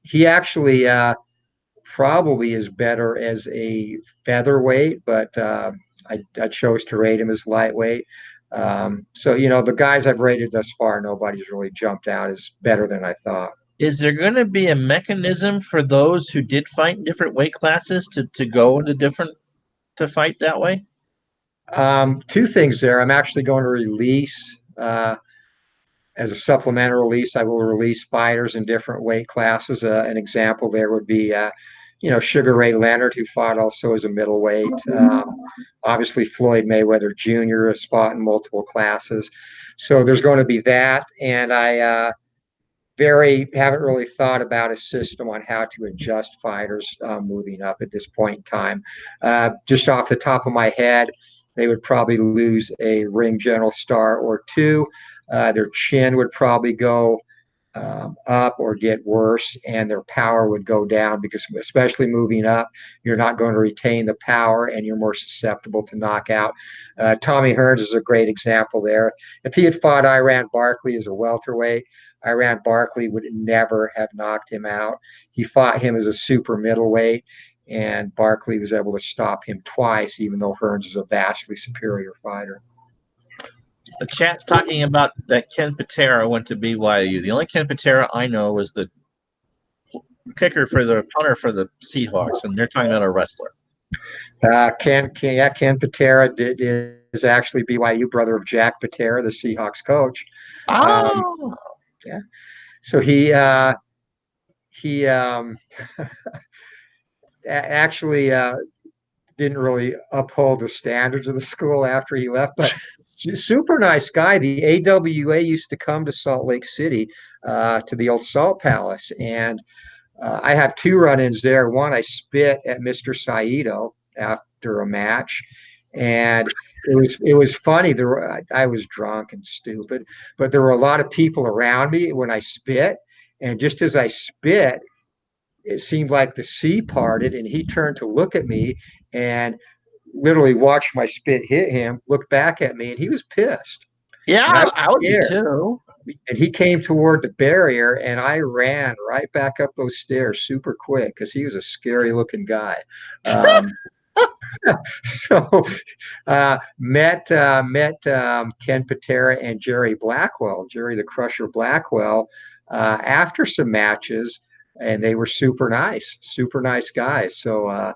He actually probably is better as a featherweight, but I chose to rate him as lightweight. So, the guys I've rated thus far, nobody's really jumped out as better than I thought. Is there going to be a mechanism for those who did fight in different weight classes to go into different to fight that way? Two things there. I'm actually going to release as a supplemental release. I will release fighters in different weight classes. An example there would be, Sugar Ray Leonard, who fought also as a middleweight. Obviously, Floyd Mayweather Jr. has fought in multiple classes. So there's going to be that, and I haven't really thought about a system on how to adjust fighters moving up at this point in time. Just off the top of my head, they would probably lose a ring general star or two. Their chin would probably go up or get worse, and their power would go down because, especially moving up, you're not going to retain the power and you're more susceptible to knockout. Tommy Hearns is a great example there. If he had fought Iran Barkley as a welterweight, Iran Barkley would never have knocked him out. He fought him as a super middleweight, and Barkley was able to stop him twice, even though Hearns is a vastly superior fighter. The chat's talking about that Ken Patera went to BYU. The only Ken Patera I know was the punter for the Seahawks, and they're talking about a wrestler. Ken Patera is actually BYU, brother of Jack Patera, the Seahawks coach. Oh, yeah. So he actually didn't really uphold the standards of the school after he left, but super nice guy. The AWA used to come to Salt Lake City to the old Salt Palace, and I have two run-ins there. One, I spit at Mr. Saito after a match, and it was funny. I was drunk and stupid, but there were a lot of people around me when I spit, and just as I spit, it seemed like the sea parted, and he turned to look at me and literally watched my spit hit him, looked back at me, and he was pissed. Yeah, I would be too. And he came toward the barrier, and I ran right back up those stairs super quick because he was a scary looking guy. So met Ken Patera and Jerry Blackwell, Jerry the Crusher Blackwell, after some matches, and they were super nice guys. So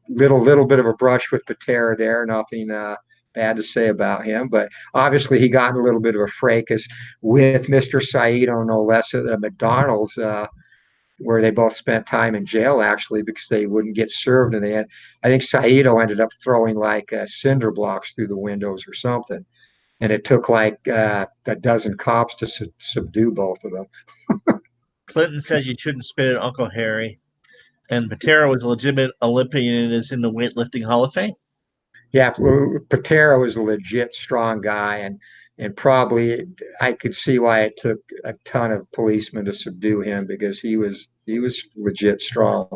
little bit of a brush with Patera there, nothing bad to say about him, but obviously he got in a little bit of a fracas with Mr. Saito, no less, at a McDonald's, where they both spent time in jail, actually, because they wouldn't get served. And I think Saito ended up throwing like cinder blocks through the windows or something. And it took like a dozen cops to subdue both of them. Clinton says you shouldn't spit at Uncle Harry. And Patera was a legitimate Olympian and is in the weightlifting Hall of Fame. Yeah, Patera was a legit strong guy, and probably I could see why it took a ton of policemen to subdue him, because he was legit strong.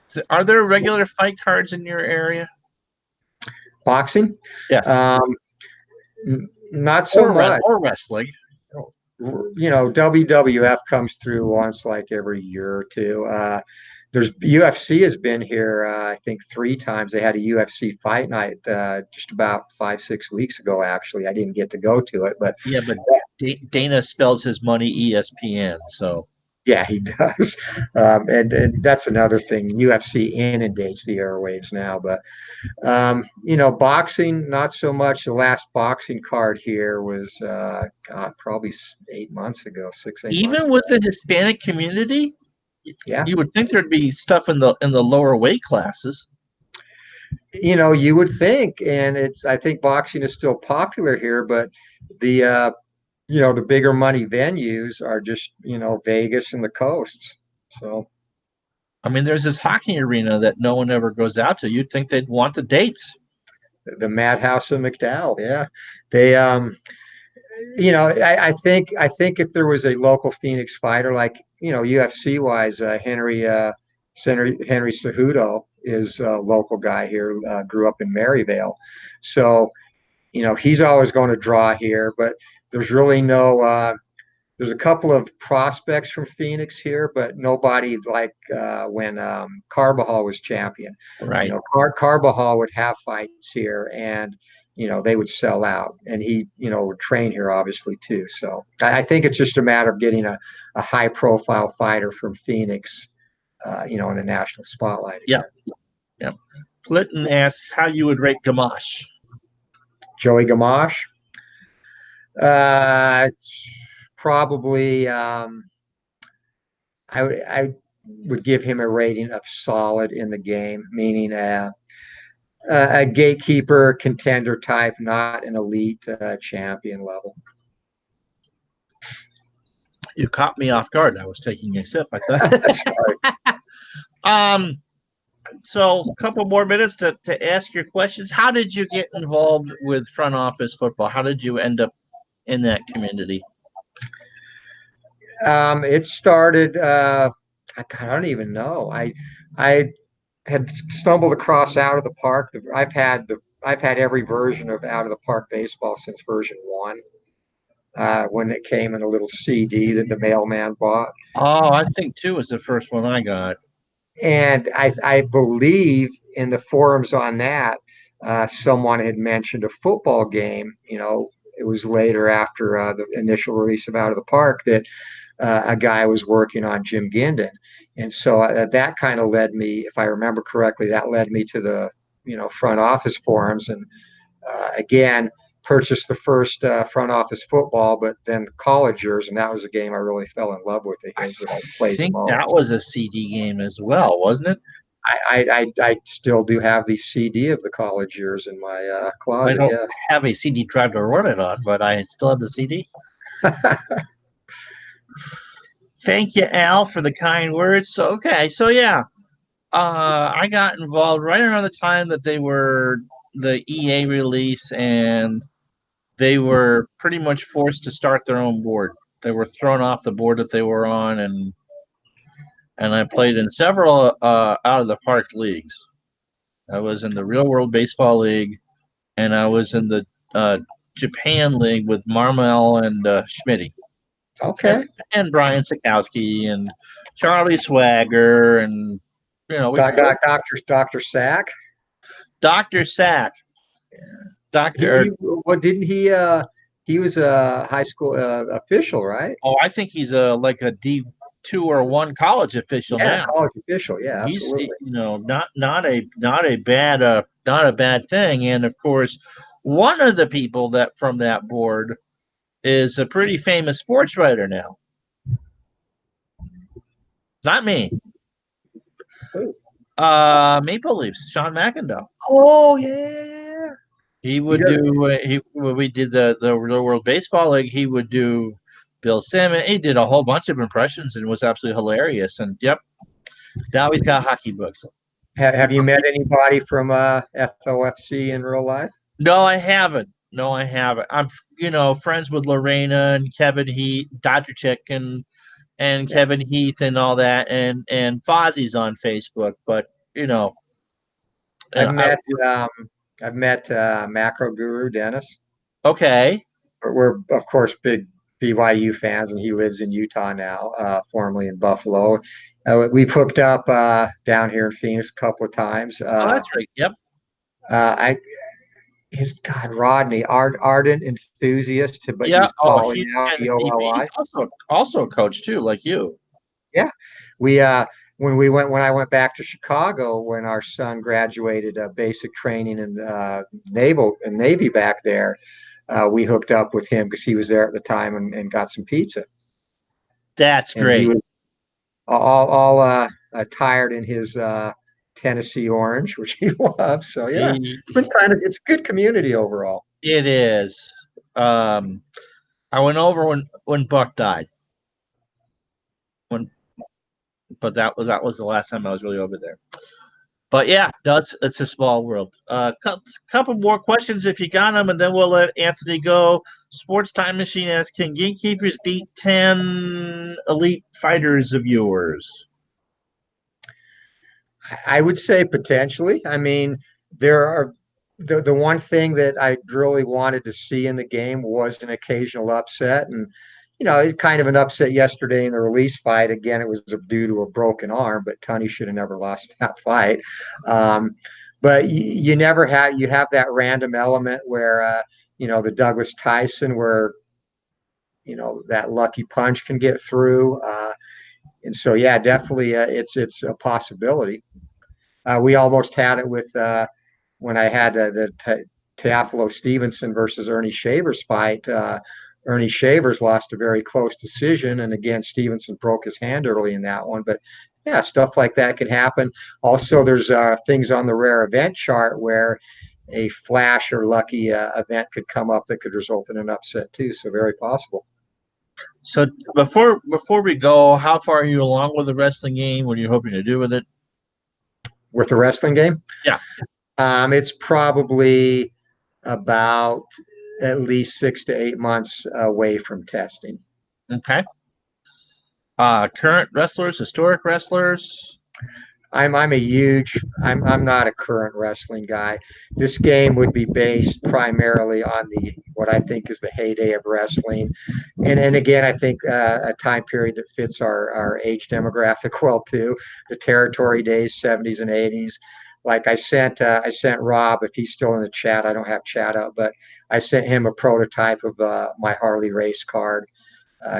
So are there regular fight cards in your area? Boxing? Yes. Not so much. Or wrestling. WWF comes through once like every year or two. There's UFC has been here, I think 3 times. They had a UFC fight night just about 5-6 weeks ago. Actually, I didn't get to go to it, but yeah, but Dana spells his money ESPN, so yeah, he does. And that's another thing. UFC inundates the airwaves now, but boxing, not so much. The last boxing card here was probably 8 months ago, 6-8 even months with the Hispanic community. Yeah, you would think there'd be stuff in the lower weight classes. You would think, and I think boxing is still popular here, but the the bigger money venues are just Vegas and the coasts. So, I mean, there's this hockey arena that no one ever goes out to. You'd think they'd want the dates. The Madhouse of McDowell, yeah, they I think if there was a local Phoenix fighter, like UFC wise, Henry Cejudo is a local guy here, grew up in Maryvale, so he's always going to draw here. But there's really no there's a couple of prospects from Phoenix here, but nobody like when Carbajal was champion. Right. Carbajal would have fights here, and they would sell out, and he would train here obviously too. So I think it's just a matter of getting a high profile fighter from Phoenix, in the national spotlight Yeah. again. Yeah. Clinton asks how you would rate Gamache. Joey Gamache. Probably I would give him a rating of solid in the game, meaning a gatekeeper contender type, not an elite champion level. You caught me off guard. I was taking a sip. I thought. So a couple more minutes to ask your questions. How did you get involved with front office football? How did you end up in that community? It started. I don't even know. I had stumbled across Out of the Park. I've had every version of Out of the Park baseball since version 1. When it came in a little CD that the mailman bought. Oh, I think 2 was the first one I got. And I believe in the forums on that, someone had mentioned a football game. It was later after the initial release of Out of the Park that a guy was working on Jim Gindin. And so that kind of led me, if I remember correctly, that led me to the, front office forums. And again, purchased the first front office football, but then the college years, and that was a game I really fell in love with. I think that was a CD game as well, wasn't it? I still do have the CD of the college years in my closet. I don't have a CD drive to run it on, but I still have the CD. Thank you, Al, for the kind words. So yeah, I got involved right around the time that they were the EA release, and they were pretty much forced to start their own board. They were thrown off the board that they were on, and I played in several out of the park leagues. I was in the Real World Baseball League, and I was in the Japan League with Marmel and Schmitty. Okay. And Brian Sikowski and Charlie Swagger and Dr. Sack. Dr. Sack. What didn't he? He was a high school official, right? Oh, I think he's like a D2 or 1 college official now. College official, yeah, absolutely. He's not a bad thing. And of course, one of the people that from that board is a pretty famous sports writer now. Not me. Who? Maple Leafs, Sean McIndoe. Oh yeah. He would do. We did the Real World Baseball League. He would do Bill Simmons. He did a whole bunch of impressions and was absolutely hilarious. And yep, now he's got hockey books. Have you met anybody from FOFC in real life? No, I haven't. I'm friends with Lorena and Kevin Heath, Dr. Chick and Kevin Heath and all that, and Fozzie's on Facebook. But I've met Macro Guru Dennis. Okay. We're of course big BYU fans, and he lives in Utah now, formerly in Buffalo. We've hooked up down here in Phoenix a couple of times. That's right. Yep. Rodney, ardent enthusiast, but he's calling now. He's also a coach too, like you. Yeah, when I went back to Chicago when our son graduated basic training in Navy back there, we hooked up with him because he was there at the time and got some pizza. That's great. He was all attired in his Tennessee orange, which he loves. So yeah, it's a good community overall. It is. I went over when Buck died. But that was the last time I was really over there. But yeah, no, it's a small world. Couple more questions if you got them, and then we'll let Anthony go. Sports Time Machine asks, can Gatekeepers beat 10 elite fighters of yours? I would say potentially. I mean, there are the one thing that I really wanted to see in the game was an occasional upset, and kind of an upset yesterday in the release fight. Again, it was due to a broken arm, but Tunney should have never lost that fight. But you never you have that random element where, the Douglas Tyson, where, that lucky punch can get through. And so, yeah, definitely it's a possibility. We almost had it with when I had the Teofilo Stevenson versus Ernie Shavers fight. Ernie Shavers lost a very close decision, and again, Stevenson broke his hand early in that one. But yeah, stuff like that can happen. Also, there's things on the rare event chart where a flash or lucky event could come up that could result in an upset too. So very possible. So before we go, how far are you along with the wrestling game? What are you hoping to do with it? With the wrestling game? Yeah. It's probably about at least 6 to 8 months away from testing. Okay. Current wrestlers, historic wrestlers. I'm not a current wrestling guy. This game would be based primarily on what I think is the heyday of wrestling, and again, I think a time period that fits our age demographic well too. The territory days, 70s and 80s. Like I sent Rob, if he's still in the chat, I don't have chat up, but I sent him a prototype of my Harley race card.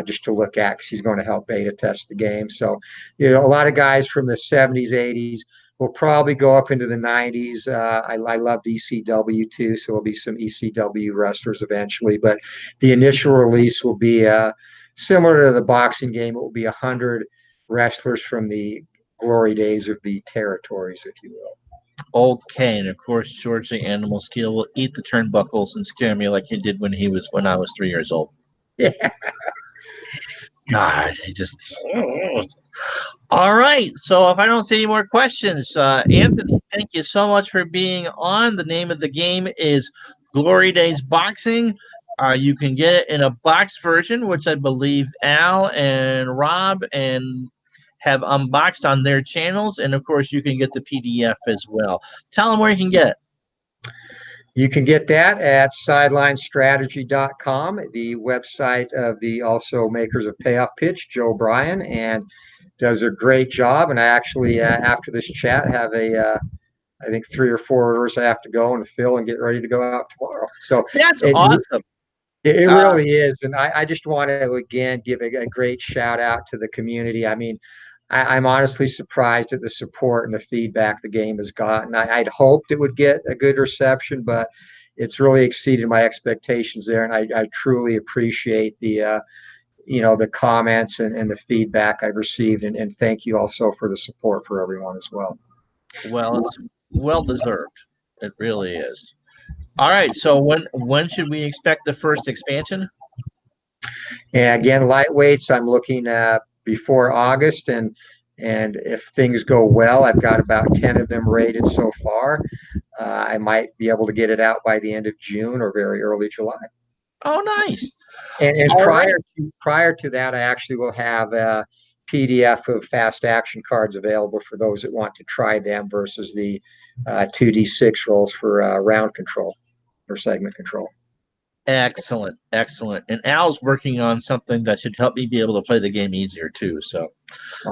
Just to look at, because he's going to help beta test the game. So, a lot of guys from the 70s, 80s will probably go up into the 90s. I love ECW too, so there'll be some ECW wrestlers eventually. But the initial release will be similar to the boxing game. It will be 100 wrestlers from the glory days of the territories, if you will. Okay, and of course, George the Animal Steel will eat the turnbuckles and scare me like he did when I was 3 years old. Yeah. God, it just. All right. So if I don't see any more questions, Anthony, thank you so much for being on. The name of the game is Glory Days Boxing. You can get it in a box version, which I believe Al and Rob have unboxed on their channels, and of course, you can get the PDF as well. Tell them where you can get it. You can get that at sidelinestrategy.com, the website of the also makers of Payoff Pitch, Joe Bryan, and does a great job. And I actually, after this chat, have I think 3 or 4 orders I have to go and fill and get ready to go out tomorrow. So that's awesome. It really is. And I just want to, again, give a great shout out to the community. I mean, I'm honestly surprised at the support and the feedback the game has gotten. I'd hoped it would get a good reception, but it's really exceeded my expectations there. And I truly appreciate the comments and the feedback I've received. And thank you also for the support for everyone as well. Well, it's well deserved. It really is. All right. So when should we expect the first expansion? And again, lightweights, I'm looking before August, and if things go well, I've got about 10 of them rated so far. I might be able to get it out by the end of June or very early July. Oh, nice. And prior to that, I actually will have a PDF of fast action cards available for those that want to try them versus the 2D6 rolls for round control or segment control. Excellent. And Al's working on something that should help me be able to play the game easier too. So,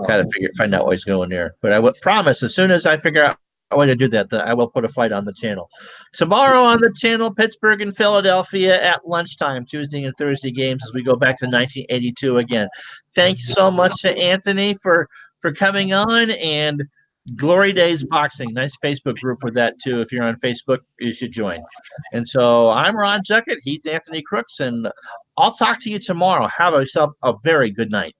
got to find out what he's going there. But I will promise, as soon as I figure out a way to do that, I will put a fight on the channel. Tomorrow on the channel, Pittsburgh and Philadelphia at lunchtime, Tuesday and Thursday games as we go back to 1982 again. Thanks so much to Anthony for coming on, and Glory Days Boxing. Nice Facebook group for that too. If you're on Facebook, you should join. And so I'm Ron Juckett. He's Anthony Crooks, and I'll talk to you tomorrow. Have yourself a very good night.